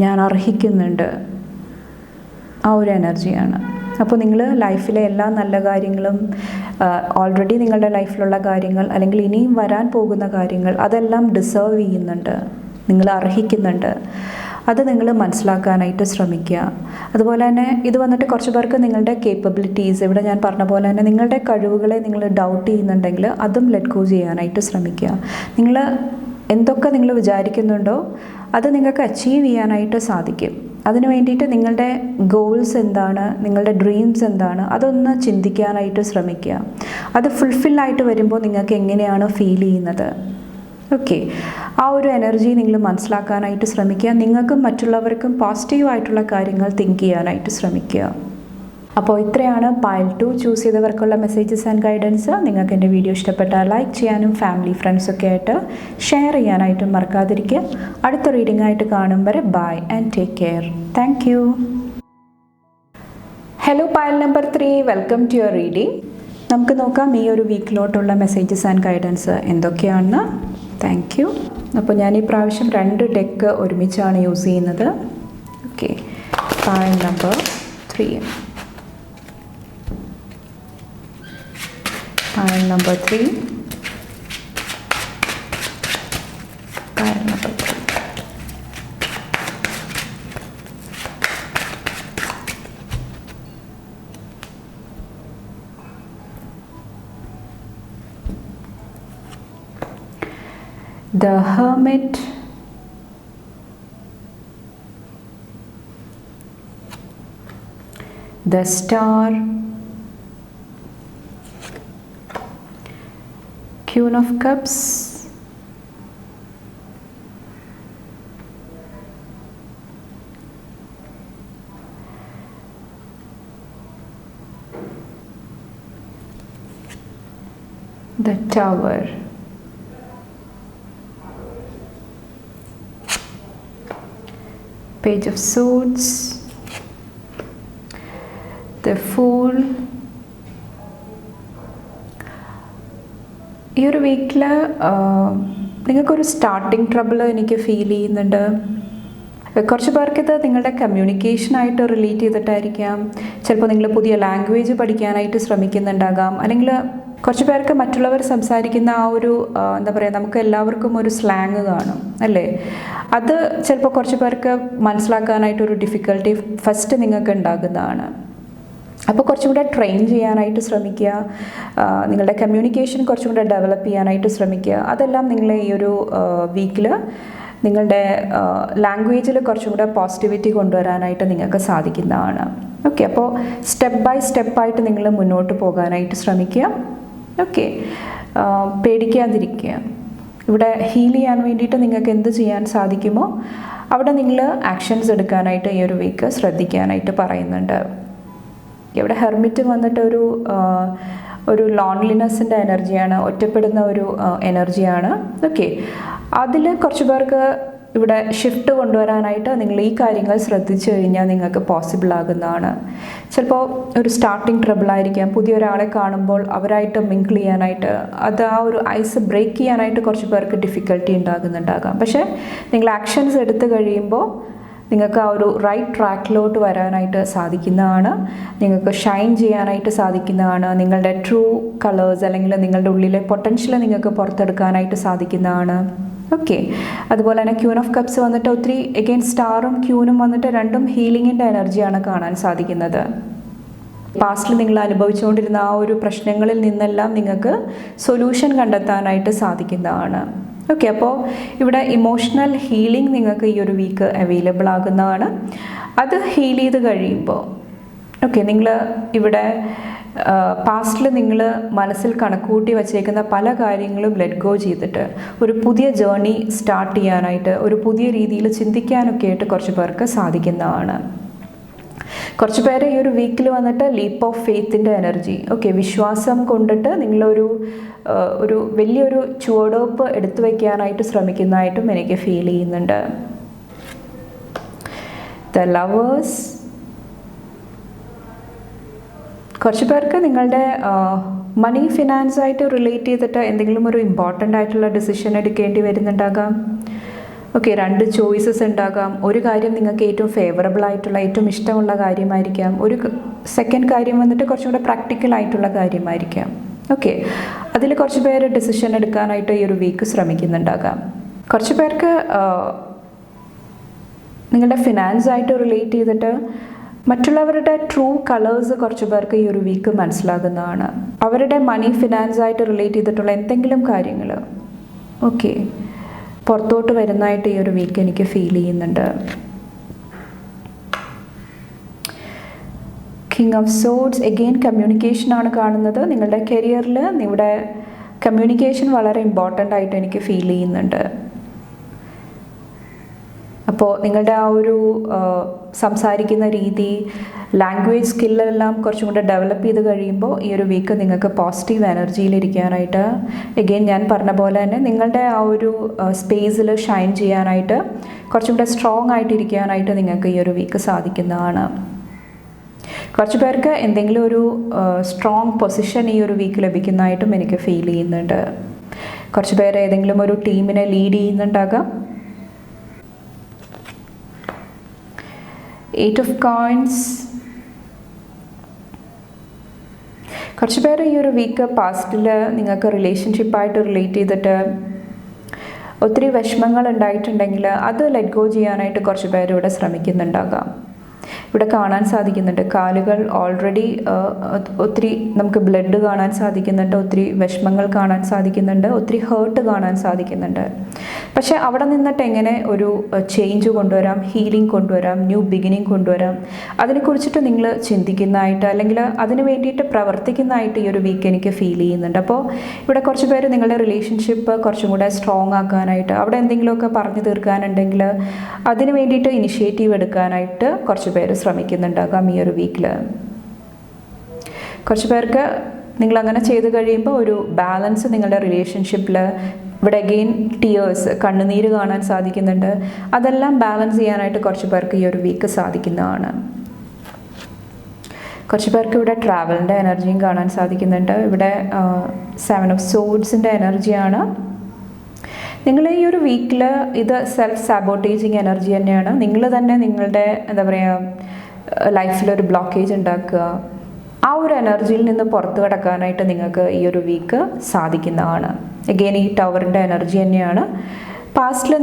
ഞാൻ അർഹിക്കുന്നുണ്ട്, ആ ഒരു എനർജിയാണ്. അപ്പോൾ നിങ്ങൾ ലൈഫിലെ എല്ലാ നല്ല കാര്യങ്ങളും, ഓൾറെഡി നിങ്ങളുടെ ലൈഫിലുള്ള കാര്യങ്ങൾ അല്ലെങ്കിൽ ഇനിയും വരാൻ പോകുന്ന കാര്യങ്ങൾ, അതെല്ലാം ഡിസേർവ് ചെയ്യുന്നുണ്ട്, നിങ്ങൾ അർഹിക്കുന്നുണ്ട്. അത് നിങ്ങൾ മനസ്സിലാക്കാനായിട്ട് ശ്രമിക്കുക. അതുപോലെ തന്നെ ഇത് വന്നിട്ട് കുറച്ച് പേർക്ക് നിങ്ങളുടെ കേപ്പബിലിറ്റീസ്, ഇവിടെ ഞാൻ പറഞ്ഞ പോലെ തന്നെ നിങ്ങളുടെ കഴിവുകളെ നിങ്ങൾ ഡൗട്ട് ചെയ്യുന്നുണ്ടെങ്കിൽ അതും ലെറ്റ് ഗോ ചെയ്യാനായിട്ട് ശ്രമിക്കുക. നിങ്ങൾ എന്തൊക്കെ നിങ്ങൾ വിചാരിക്കുന്നുണ്ടോ അത് നിങ്ങൾക്ക് അച്ചീവ് ചെയ്യാനായിട്ട് സാധിക്കും. അതിന് വേണ്ടിയിട്ട് നിങ്ങളുടെ ഗോൾസ് എന്താണ്, നിങ്ങളുടെ ഡ്രീംസ് എന്താണ്, അതൊന്ന് ചിന്തിക്കാനായിട്ട് ശ്രമിക്കുക. അത് ഫുൾഫില്ലായിട്ട് വരുമ്പോൾ നിങ്ങൾക്ക് എങ്ങനെയാണ് ഫീൽ ചെയ്യുന്നത്? ഓക്കെ, ആ ഒരു എനർജി നിങ്ങൾ മനസ്സിലാക്കാനായിട്ട് ശ്രമിക്കുക. നിങ്ങൾക്കും മറ്റുള്ളവർക്കും പോസിറ്റീവായിട്ടുള്ള കാര്യങ്ങൾ തിങ്ക് ചെയ്യാനായിട്ട് ശ്രമിക്കുക. അപ്പോൾ ഇത്രയാണ് പായൽ 2 ചൂസ് ചെയ്തവർക്കുള്ള മെസ്സേജസ് ആൻഡ് ഗൈഡൻസ്. നിങ്ങൾക്ക് എൻ്റെ വീഡിയോ ഇഷ്ടപ്പെട്ടാൽ ലൈക്ക് ചെയ്യാനും ഫാമിലി ഫ്രണ്ട്സൊക്കെ ആയിട്ട് ഷെയർ ചെയ്യാനായിട്ടും മറക്കാതിരിക്കുക. അടുത്ത റീഡിംഗ് ആയിട്ട് കാണും വരെ bye and take care. Thank you. Hello pile number 3, welcome to your reading. നമുക്ക് നോക്കാം ഈ ഒരു വീക്കിലോട്ടുള്ള മെസ്സേജസ് ആൻഡ് ഗൈഡൻസ് എന്തൊക്കെയാണെന്ന്. Thank you. അപ്പോൾ ഞാൻ ഈ പ്രാവശ്യം 2 ഡെക്ക് ഒരുമിച്ചാണ് യൂസ് ചെയ്യുന്നത്. Okay, pile number 3, pile number 3, pile number 3. The Hermit, the Star, Queen of Cups, the Tower, Page of Swords, the Fool. ഈ ഒരു വീക്കിൽ നിങ്ങൾക്കൊരു സ്റ്റാർട്ടിങ് ട്രബിൾ എനിക്ക് ഫീൽ ചെയ്യുന്നുണ്ട്. കുറച്ച് പേർക്കിത് നിങ്ങളുടെ കമ്മ്യൂണിക്കേഷനായിട്ട് റിലേറ്റ് ചെയ്തിട്ടായിരിക്കാം. ചിലപ്പോൾ നിങ്ങൾ പുതിയ ലാംഗ്വേജ് പഠിക്കാനായിട്ട് ശ്രമിക്കുന്നുണ്ടാകാം. അല്ലെങ്കിൽ കുറച്ച് പേർക്ക് മറ്റുള്ളവർ സംസാരിക്കുന്ന ആ ഒരു എന്താ പറയുക, നമുക്ക് എല്ലാവർക്കും ഒരു സ്ലാങ് കാണും അല്ലേ? അത് ചിലപ്പോൾ കുറച്ച് പേർക്ക് മനസ്സിലാക്കാനായിട്ടൊരു ഡിഫിക്കൽട്ടി ഫസ്റ്റ് നിങ്ങൾക്ക് ഉണ്ടാകുന്നതാണ്. അപ്പോൾ കുറച്ചും കൂടെ ട്രെയിൻ ചെയ്യാനായിട്ട് ശ്രമിക്കുക. നിങ്ങളുടെ കമ്മ്യൂണിക്കേഷൻ കുറച്ചും കൂടെ ഡെവലപ്പ് ചെയ്യാനായിട്ട് ശ്രമിക്കുക. അതെല്ലാം നിങ്ങൾ ഈ ഒരു വീക്കിൽ നിങ്ങളുടെ ലാംഗ്വേജിൽ കുറച്ചും കൂടെ പോസിറ്റിവിറ്റി കൊണ്ടുവരാനായിട്ട് നിങ്ങൾക്ക് സാധിക്കുന്നതാണ്. ഓക്കെ, അപ്പോൾ സ്റ്റെപ്പ് ബൈ സ്റ്റെപ്പായിട്ട് നിങ്ങൾ മുന്നോട്ട് പോകാനായിട്ട് ശ്രമിക്കുക. ഓക്കെ, പേടിക്കാതിരിക്കുക. ഇവിടെ ഹീൽ ചെയ്യാൻ വേണ്ടിയിട്ട് നിങ്ങൾക്ക് എന്ത് ചെയ്യാൻ സാധിക്കുമോ അവിടെ നിങ്ങൾ ആക്ഷൻസ് എടുക്കാനായിട്ട് ഈ ഒരു വീക്ക് ശ്രദ്ധിക്കാനായിട്ട് പറയുന്നുണ്ട്. ഇവിടെ ഹെർമിറ്റ് വന്നിട്ട് ഒരു ലോൺലിനെസ്സിൻ്റെ എനർജിയാണ്, ഒറ്റപ്പെടുന്ന ഒരു എനർജിയാണ്. ഓക്കെ, അതിൽ കുറച്ച് പേർക്ക് ഇവിടെ ഷിഫ്റ്റ് കൊണ്ടുവരാനായിട്ട് നിങ്ങൾ ഈ കാര്യങ്ങൾ ശ്രദ്ധിച്ചു കഴിഞ്ഞാൽ നിങ്ങൾക്ക് പോസിബിൾ ആകുന്നതാണ്. ചിലപ്പോൾ ഒരു സ്റ്റാർട്ടിങ് ട്രബിൾ ആയിരിക്കാം. പുതിയൊരാളെ കാണുമ്പോൾ അവരായിട്ട് മിങ്കിൾ ചെയ്യാനായിട്ട്, അത് ആ ഒരു ഐസ് ബ്രേക്ക് ചെയ്യാനായിട്ട് കുറച്ച് പേർക്ക് ഡിഫിക്കൽട്ടി ഉണ്ടാകുന്നുണ്ടാകാം. പക്ഷേ നിങ്ങൾ ആക്ഷൻസ് എടുത്തു കഴിയുമ്പോൾ നിങ്ങൾക്ക് ആ ഒരു റൈറ്റ് ട്രാക്കിലോട്ട് വരാനായിട്ട് സാധിക്കുന്നതാണ്. നിങ്ങൾക്ക് ഷൈൻ ചെയ്യാനായിട്ട് സാധിക്കുന്നതാണ്. നിങ്ങളുടെ ട്രൂ കളേഴ്സ് അല്ലെങ്കിൽ നിങ്ങളുടെ ഉള്ളിലെ പൊട്ടൻഷ്യൽ നിങ്ങൾക്ക് പുറത്തെടുക്കാനായിട്ട് സാധിക്കുന്നതാണ്. ഓക്കെ, അതുപോലെ തന്നെ ക്യൂൻ ഓഫ് കപ്സ് വന്നിട്ട് ഒത്തിരി എഗെയിൻ സ്റ്റാറും ക്യൂനും വന്നിട്ട് രണ്ടും ഹീലിങ്ങിൻ്റെ എനർജിയാണ് കാണാൻ സാധിക്കുന്നത്. പാസ്റ്റിൽ നിങ്ങൾ അനുഭവിച്ചുകൊണ്ടിരുന്ന ആ ഒരു പ്രശ്നങ്ങളിൽ നിന്നെല്ലാം നിങ്ങൾക്ക് സൊല്യൂഷൻ കണ്ടെത്താനായിട്ട് സാധിക്കുന്നതാണ്. ഓക്കെ, അപ്പോൾ ഇവിടെ ഇമോഷണൽ ഹീലിംഗ് നിങ്ങൾക്ക് ഈ ഒരു വീക്ക് അവൈലബിൾ ആകുന്നതാണ്. അത് ഹീൽ ചെയ്ത് കഴിയുമ്പോൾ ഓക്കെ, നിങ്ങൾ ഇവിടെ പാസ്റ്റിൽ നിങ്ങൾ മനസ്സിൽ കണക്കുകൂട്ടി വച്ചേക്കുന്ന പല കാര്യങ്ങളും ലെറ്റ് ഗോ ചെയ്തിട്ട് ഒരു പുതിയ ജേർണി സ്റ്റാർട്ട് ചെയ്യാനായിട്ട്, ഒരു പുതിയ രീതിയിൽ ചിന്തിക്കാനൊക്കെ ആയിട്ട് കുറച്ച് പേർക്ക് സാധിക്കുന്നതാണ്. കുറച്ച് പേര് ഈ ഒരു വീക്കിൽ വന്നിട്ട് ലീപ്പ് ഓഫ് ഫെയ്ത്തിൻ്റെ എനർജി, ഓക്കെ, വിശ്വാസം കൊണ്ടിട്ട് നിങ്ങളൊരു വലിയൊരു ചുവടുവെപ്പ് എടുത്തു വയ്ക്കാനായിട്ട് ശ്രമിക്കുന്നതായിട്ടും എനിക്ക് ഫീൽ ചെയ്യുന്നുണ്ട്. ദ ലവേഴ്സ്, കുറച്ച് പേർക്ക് നിങ്ങളുടെ മണി ഫിനാൻസായിട്ട് റിലേറ്റ് ചെയ്തിട്ട് എന്തെങ്കിലും ഒരു ഇമ്പോർട്ടൻ്റ് ആയിട്ടുള്ള ഡിസിഷൻ എടുക്കേണ്ടി വരുന്നുണ്ടാകാം. ഓക്കെ, രണ്ട് ചോയ്സസ് ഉണ്ടാകാം. ഒരു കാര്യം നിങ്ങൾക്ക് ഏറ്റവും ഫേവറബിൾ ആയിട്ടുള്ള, ഏറ്റവും ഇഷ്ടമുള്ള കാര്യമായിരിക്കാം. ഒരു സെക്കൻഡ് കാര്യം വന്നിട്ട് കുറച്ചും കൂടെ പ്രാക്ടിക്കൽ ആയിട്ടുള്ള കാര്യമായിരിക്കാം. ഓക്കെ, അതിൽ കുറച്ച് പേര് ഡിസിഷൻ എടുക്കാനായിട്ട് ഈ ഒരു വീക്ക് ശ്രമിക്കുന്നുണ്ടാകാം. കുറച്ച് പേർക്ക് നിങ്ങളുടെ ഫിനാൻസായിട്ട് റിലേറ്റ് ചെയ്തിട്ട് മറ്റുള്ളവരുടെ ട്രൂ കളേഴ്സ് കുറച്ച് പേർക്ക് ഈ ഒരു വീക്ക് മനസ്സിലാകുന്നതാണ്. അവരുടെ മണി ഫിനാൻസായിട്ട് റിലേറ്റ് ചെയ്തിട്ടുള്ള എന്തെങ്കിലും കാര്യങ്ങൾ ഓക്കെ പുറത്തോട്ട് വരുന്നതായിട്ട് ഈ ഒരു വീക്ക് എനിക്ക് ഫീൽ ചെയ്യുന്നുണ്ട്. കിങ് ഓഫ് സോഡ്സ്, എഗെയിൻ കമ്മ്യൂണിക്കേഷനാണ് കാണുന്നത്. നിങ്ങളുടെ കരിയറിൽ നിങ്ങളുടെ കമ്മ്യൂണിക്കേഷൻ വളരെ ഇമ്പോർട്ടൻ്റ് ആയിട്ട് എനിക്ക് ഫീൽ ചെയ്യുന്നുണ്ട്. അപ്പോൾ നിങ്ങളുടെ ആ ഒരു സംസാരിക്കുന്ന രീതി, ലാംഗ്വേജ് സ്കില്ലെല്ലാം കുറച്ചും കൂടെ ഡെവലപ്പ് ചെയ്ത് കഴിയുമ്പോൾ ഈ ഒരു വീക്ക് നിങ്ങൾക്ക് പോസിറ്റീവ് എനർജിയിലിരിക്കാനായിട്ട്, എഗെയിൻ ഞാൻ പറഞ്ഞ പോലെ തന്നെ നിങ്ങളുടെ ആ ഒരു സ്പേസിൽ ഷൈൻ ചെയ്യാനായിട്ട്, കുറച്ചും കൂടെ സ്ട്രോങ് ആയിട്ടിരിക്കാനായിട്ട് നിങ്ങൾക്ക് ഈ ഒരു വീക്ക് സാധിക്കുന്നതാണ്. കുറച്ച് പേർക്ക് എന്തെങ്കിലും ഒരു സ്ട്രോങ് പൊസിഷൻ ഈ ഒരു വീക്ക് ലഭിക്കുന്നതായിട്ടും എനിക്ക് ഫീൽ ചെയ്യുന്നുണ്ട്. കുറച്ച് പേര് ഏതെങ്കിലും ഒരു ടീമിനെ ലീഡ് ചെയ്യുന്നുണ്ടാകാം. 8 of coins, കുറച്ച് പേര് ഈ ഒരു വീക്ക് പാസ്റ്റിൽ നിങ്ങൾക്ക് റിലേഷൻഷിപ്പായിട്ട് റിലേറ്റ് ചെയ്തിട്ട് ഒത്തിരി വിഷമങ്ങൾ ഉണ്ടായിട്ടുണ്ടെങ്കിൽ അത് ലെറ്റ് ഗോ ചെയ്യാനായിട്ട് കുറച്ച് പേര് ഇവിടെ ശ്രമിക്കുന്നുണ്ടാകാം. ഇവിടെ കാണാൻ സാധിക്കുന്നുണ്ട് കാലുകൾ ഓൾറെഡി ഒത്തിരി നമുക്ക് ബ്ലഡ് കാണാൻ സാധിക്കുന്നുണ്ട്, ഒത്തിരി വിഷമങ്ങൾ കാണാൻ സാധിക്കുന്നുണ്ട്, ഒത്തിരി ഹേർട്ട് കാണാൻ സാധിക്കുന്നുണ്ട്. പക്ഷേ അവിടെ നിന്നിട്ട് എങ്ങനെ ഒരു ചേഞ്ച് കൊണ്ടുവരാം, ഹീലിംഗ് കൊണ്ടുവരാം, ന്യൂ ബിഗിനിങ് കൊണ്ടുവരാം, അതിനെക്കുറിച്ചിട്ട് നിങ്ങൾ ചിന്തിക്കുന്നതായിട്ട് അല്ലെങ്കിൽ അതിന് വേണ്ടിയിട്ട് പ്രവർത്തിക്കുന്നതായിട്ട് ഈ ഒരു വീക്ക് എനിക്ക് ഫീൽ ചെയ്യുന്നുണ്ട്. അപ്പോൾ ഇവിടെ കുറച്ച് പേര് നിങ്ങളുടെ റിലേഷൻഷിപ്പ് കുറച്ചും കൂടെ സ്ട്രോങ് ആക്കാനായിട്ട്, അവിടെ എന്തെങ്കിലുമൊക്കെ പറഞ്ഞു തീർക്കാനുണ്ടെങ്കിൽ അതിന് വേണ്ടിയിട്ട് ഇനിഷ്യേറ്റീവ് എടുക്കാനായിട്ട് കുറച്ച് പേര് ശ്രമിക്കുന്നുണ്ടാകാം ഈ ഒരു വീക്കിൽ. കുറച്ച് പേർക്ക് നിങ്ങളങ്ങനെ ചെയ്ത് കഴിയുമ്പോൾ ഒരു ബാലൻസ് നിങ്ങളുടെ റിലേഷൻഷിപ്പിൽ, ഇവിടെ അഗെയിൻ ടിയേഴ്സ്, കണ്ണുനീര് കാണാൻ സാധിക്കുന്നുണ്ട്. അതെല്ലാം ബാലൻസ് ചെയ്യാനായിട്ട് കുറച്ച് പേർക്ക് ഈ ഒരു വീക്ക് സാധിക്കുന്നതാണ്. കുറച്ച് പേർക്ക് ഇവിടെ ട്രാവലിൻ്റെ എനർജിയും കാണാൻ സാധിക്കുന്നുണ്ട്. ഇവിടെ 7 ഓഫ് സോഡ്സിൻ്റെ എനർജിയാണ്. നിങ്ങൾ ഈ ഒരു വീക്കിൽ ഇത് സെൽഫ് സാബോട്ടേജിങ് എനർജി തന്നെയാണ്. നിങ്ങൾ തന്നെ നിങ്ങളുടെ എന്താ പറയുക ലൈഫിലൊരു ബ്ലോക്കേജ് ഉണ്ടാക്കുക. ആ ഒരു എനർജിയിൽ നിന്ന് പുറത്ത് കിടക്കാനായിട്ട് നിങ്ങൾക്ക് ഈ ഒരു വീക്ക് സാധിക്കുന്നതാണ്. അഗെയിൻ ഈ ടവറിൻ്റെ എനർജി തന്നെയാണ്. പാസ്റ്റിൽ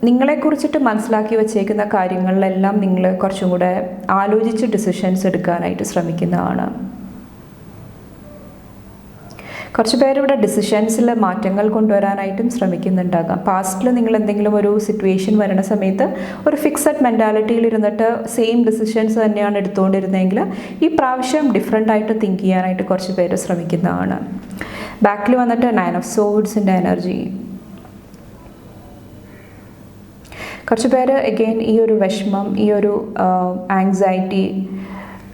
നിങ്ങളെക്കുറിച്ചിട്ട് മനസ്സിലാക്കി വച്ചേക്കുന്ന കാര്യങ്ങളിലെല്ലാം നിങ്ങൾ കുറച്ചും കൂടെ ആലോചിച്ച് ഡിസിഷൻസ് എടുക്കാനായിട്ട് ശ്രമിക്കുന്നതാണ്. കുറച്ച് പേരിവിടെ ഡിസിഷൻസിൽ മാറ്റങ്ങൾ കൊണ്ടുവരാനായിട്ടും ശ്രമിക്കുന്നുണ്ടാകാം. പാസ്റ്റിൽ നിങ്ങൾ എന്തെങ്കിലും ഒരു സിറ്റുവേഷൻ വരുന്ന സമയത്ത് ഒരു ഫിക്സഡ് മെൻറ്റാലിറ്റിയിൽ ഇരുന്നിട്ട് സെയിം ഡിസിഷൻസ് തന്നെയാണ് എടുത്തുകൊണ്ടിരുന്നതെങ്കിൽ ഈ പ്രാവശ്യം ഡിഫറെൻ്റ് ആയിട്ട് തിങ്ക് ചെയ്യാനായിട്ട് കുറച്ച് പേര് ശ്രമിക്കുന്നതാണ്. ബാക്കിൽ വന്നിട്ട് 9 ഓഫ് സോഡ്സിൻ്റെ എനർജി. കുറച്ച് പേര് അഗെയിൻ ഈ ഒരു വിഷമം, ഈ ഒരു ആങ്സൈറ്റി,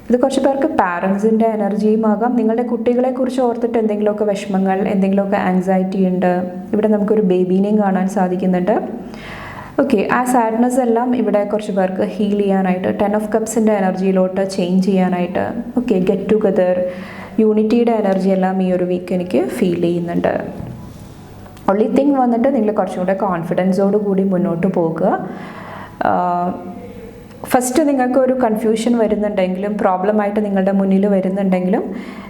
ഇത് കുറച്ച് പേർക്ക് പാരൻസിൻ്റെ എനർജിയും ആകാം. നിങ്ങളുടെ കുട്ടികളെക്കുറിച്ച് ഓർത്തിട്ട് എന്തെങ്കിലുമൊക്കെ വിഷമങ്ങൾ, എന്തെങ്കിലുമൊക്കെ ആങ്സൈറ്റി ഉണ്ട്. ഇവിടെ നമുക്കൊരു ബേബീനെയും കാണാൻ സാധിക്കുന്നുണ്ട്. ഓക്കെ, ആ സാഡ്നെസ് എല്ലാം ഇവിടെ കുറച്ച് പേർക്ക് ഹീൽ ചെയ്യാനായിട്ട് 10 ഓഫ് കപ്സിൻ്റെ എനർജിയിലോട്ട് ചേഞ്ച് ചെയ്യാനായിട്ട്, ഓക്കെ, ഗെറ്റ് ടുഗദർ, യൂണിറ്റിയുടെ എനർജി എല്ലാം ഈ ഒരു വീക്ക് എനിക്ക് ഫീൽ ചെയ്യുന്നുണ്ട്. ഒൺലി തിങ് വന്നിട്ട് നിങ്ങൾ കുറച്ചും കൂടെ കോൺഫിഡൻസോട് കൂടി മുന്നോട്ട് പോകുക. ഫസ്റ്റ് നിങ്ങൾക്ക് ഒരു കൺഫ്യൂഷൻ വരുന്നുണ്ടെങ്കിലും, പ്രോബ്ലമായിട്ട് നിങ്ങളുടെ മുന്നിൽ വരുന്നുണ്ടെങ്കിലും,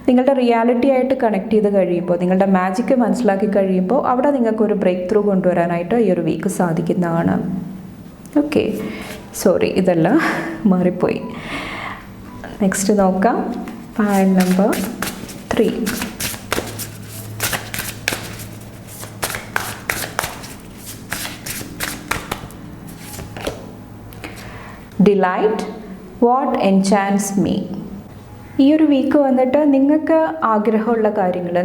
നിങ്ങളുടെ റിയാലിറ്റി ആയിട്ട് കണക്ട് ചെയ്ത് കഴിയുമ്പോൾ, നിങ്ങളുടെ മാജിക്ക് മനസ്സിലാക്കി കഴിയുമ്പോൾ അവിടെ നിങ്ങൾക്കൊരു ബ്രേക്ക് ത്രൂ കൊണ്ടുവരാനായിട്ട് ഈ ഒരു വീക്ക് സാധിക്കുന്നതാണ്. ഓക്കെ, സോറി, ഇതെല്ലാം മാറിപ്പോയി. നെക്സ്റ്റ് നോക്കാം. Pile number 3. Delight, what enchants me. ഈ ഒരു വീക്ക് വന്നിട്ട് നിങ്ങൾക്ക് ആഗ്രഹമുള്ള കാര്യങ്ങൾ,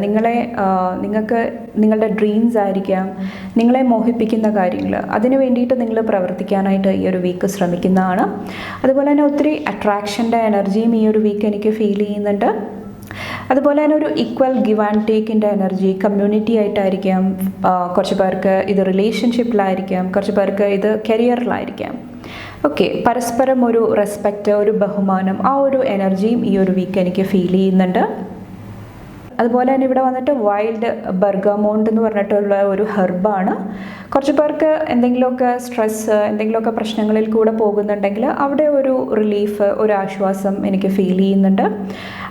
നിങ്ങൾക്ക് നിങ്ങളുടെ ഡ്രീംസ് ആയിരിക്കാം, നിങ്ങളെ മോഹിപ്പിക്കുന്ന കാര്യങ്ങൾ, അതിന് വേണ്ടിയിട്ട് നിങ്ങൾ പ്രവർത്തിക്കാനായിട്ട് ഈ ഒരു വീക്ക് ശ്രമിക്കുന്നതാണ്. അതുപോലെ തന്നെ ഒത്തിരി അട്രാക്ഷൻ്റെ എനർജിയും ഈ ഒരു വീക്ക് എനിക്ക് ഫീൽ ചെയ്യുന്നുണ്ട്. അതുപോലെ തന്നെ ഒരു ഈക്വൽ ഗിവ് ആൻഡ് ടേക്കിൻ്റെ എനർജി കമ്മ്യൂണിറ്റി ആയിട്ടായിരിക്കാം. കുറച്ച് പേർക്ക് ഇത് റിലേഷൻഷിപ്പിലായിരിക്കാം, കുറച്ച് പേർക്ക് ഇത് കരിയറിലായിരിക്കാം. ഓക്കെ, പരസ്പരം ഒരു റെസ്പെക്റ്റ്, ഒരു ബഹുമാനം, ആ ഒരു എനർജിയും ഈ ഒരു വീക്ക് എനിക്ക് ഫീൽ ചെയ്യുന്നുണ്ട്. അതുപോലെ തന്നെ ഇവിടെ വന്നിട്ട് വൈൽഡ് ബർഗമോണ്ട് എന്ന് പറഞ്ഞിട്ടുള്ള ഒരു ഹെർബാണ്. കുറച്ച് പേർക്ക് എന്തെങ്കിലുമൊക്കെ സ്ട്രെസ്സ്, എന്തെങ്കിലുമൊക്കെ പ്രശ്നങ്ങളിൽ കൂടെ പോകുന്നുണ്ടെങ്കിൽ അവിടെ ഒരു റിലീഫ്, ഒരു ആശ്വാസം എനിക്ക് ഫീൽ ചെയ്യുന്നുണ്ട്.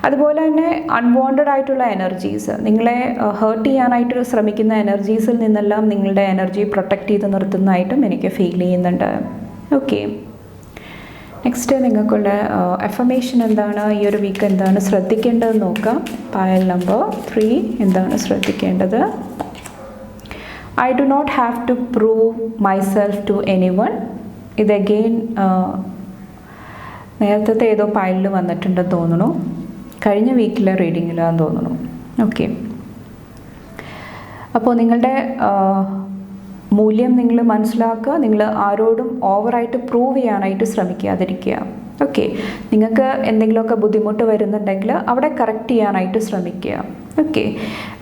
അതുപോലെ തന്നെ അൺവാണ്ടഡ് ആയിട്ടുള്ള എനർജീസ്, നിങ്ങളെ ഹേർട്ട് ചെയ്യാനായിട്ട് ശ്രമിക്കുന്ന എനർജീസിൽ നിന്നെല്ലാം നിങ്ങളുടെ എനർജി പ്രൊട്ടക്റ്റ് ചെയ്ത് നിർത്തുന്നതായിട്ടും എനിക്ക് ഫീൽ ചെയ്യുന്നുണ്ട്. ഓക്കെ, നെക്സ്റ്റ് നിങ്ങൾക്കുള്ള അഫർമേഷൻ എന്താണ്, ഈ ഒരു വീക്ക് എന്താണ് ശ്രദ്ധിക്കേണ്ടതെന്ന് നോക്കാം. പായൽ നമ്പർ 3 എന്താണ് ശ്രദ്ധിക്കേണ്ടത്? I do not have to prove myself to anyone. ഇത് അഗെയിൻ നേരത്തെ ഏതോ പായലിൽ വന്നിട്ടുണ്ടെന്ന് തോന്നുന്നു, കഴിഞ്ഞ വീക്കിലെ റീഡിങ്ങിലാന്ന് തോന്നുന്നു. ഓക്കെ, അപ്പോൾ നിങ്ങളുടെ മൂല്യം നിങ്ങൾ മനസ്സിലാക്കുക. നിങ്ങൾ ആരോടും ഓവറായിട്ട് പ്രൂവ് ചെയ്യാനായിട്ട് ശ്രമിക്കാതിരിക്കുക. ഓക്കെ, നിങ്ങൾക്ക് എന്തെങ്കിലുമൊക്കെ ബുദ്ധിമുട്ട് വരുന്നുണ്ടെങ്കിൽ അവിടെ കറക്റ്റ് ചെയ്യാനായിട്ട് ശ്രമിക്കുക. ഓക്കെ,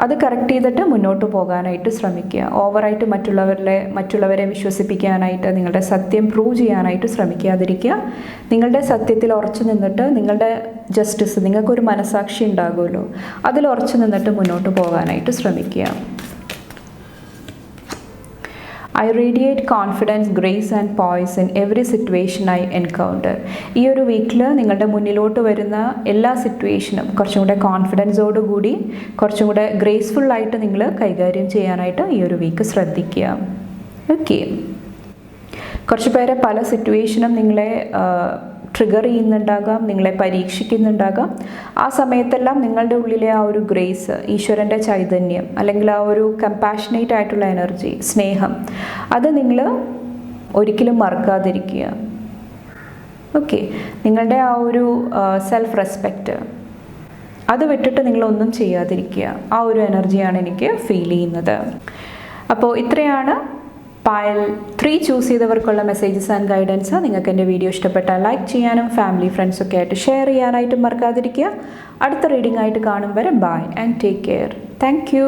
അത് കറക്റ്റ് ചെയ്തിട്ട് മുന്നോട്ട് പോകാനായിട്ട് ശ്രമിക്കുക. ഓവറായിട്ട് മറ്റുള്ളവരെ വിശ്വസിപ്പിക്കാനായിട്ട്, നിങ്ങളുടെ സത്യം പ്രൂവ് ചെയ്യാനായിട്ട് ശ്രമിക്കാതിരിക്കുക. നിങ്ങളുടെ സത്യത്തിൽ ഉറച്ചു നിന്നിട്ട്, നിങ്ങളുടെ ജസ്റ്റിസ്, നിങ്ങൾക്കൊരു മനസാക്ഷി ഉണ്ടാകുമല്ലോ, അതിൽ ഉറച്ചു നിന്നിട്ട് മുന്നോട്ട് പോകാനായിട്ട് ശ്രമിക്കുക. I radiate confidence, grace and poise in every situation I encounter. ഈ ഒരു വീക്കിൽ നിങ്ങളുടെ മുന്നിലോട്ട് വരുന്ന എല്ലാ സിറ്റുവേഷനും കുറച്ചും കൂടെ കോൺഫിഡൻസോട് കൂടി, കുറച്ചും കൂടെ ഗ്രേസ്ഫുള്ളായിട്ട് നിങ്ങൾ കൈകാര്യം ചെയ്യാനായിട്ട് ഈ ഒരു വീക്ക് ശ്രദ്ധിക്കുക. ഓക്കെ, കുറച്ച് പേരെ പല സിറ്റുവേഷനും നിങ്ങളെ ട്രിഗർ ചെയ്യുന്നുണ്ടാകാം, നിങ്ങളെ പരീക്ഷിക്കുന്നുണ്ടാകാം. ആ സമയത്തെല്ലാം നിങ്ങളുടെ ഉള്ളിലെ ആ ഒരു ഗ്രേസ്, ഈശ്വരൻ്റെ ചൈതന്യം, അല്ലെങ്കിൽ ആ ഒരു കമ്പാഷനേറ്റ് ആയിട്ടുള്ള എനർജി, സ്നേഹം, അത് നിങ്ങൾ ഒരിക്കലും മറക്കാതിരിക്കുക. ഓക്കെ, നിങ്ങളുടെ ആ ഒരു സെൽഫ് റെസ്പെക്റ്റ്, അത് വിട്ടിട്ട് നിങ്ങളൊന്നും ചെയ്യാതിരിക്കുക. ആ ഒരു എനർജിയാണ് എനിക്ക് ഫീൽ ചെയ്യുന്നത്. അപ്പോൾ ഇത്രയാണ് പൈൽ 3 ചൂസ് ചെയ്തവർക്കുള്ള മെസ്സേജസ് ആൻഡ് ഗൈഡൻസ്. നിങ്ങൾക്ക് എൻ്റെ വീഡിയോ ഇഷ്ടപ്പെട്ടാൽ ലൈക്ക് ചെയ്യാനും ഫാമിലി ഫ്രണ്ട്സൊക്കെ ആയിട്ട് ഷെയർ ചെയ്യാനായിട്ടും മറക്കാതിരിക്കുക. അടുത്ത റീഡിംഗ് ആയിട്ട് കാണും വരെ bye and take care. Thank U.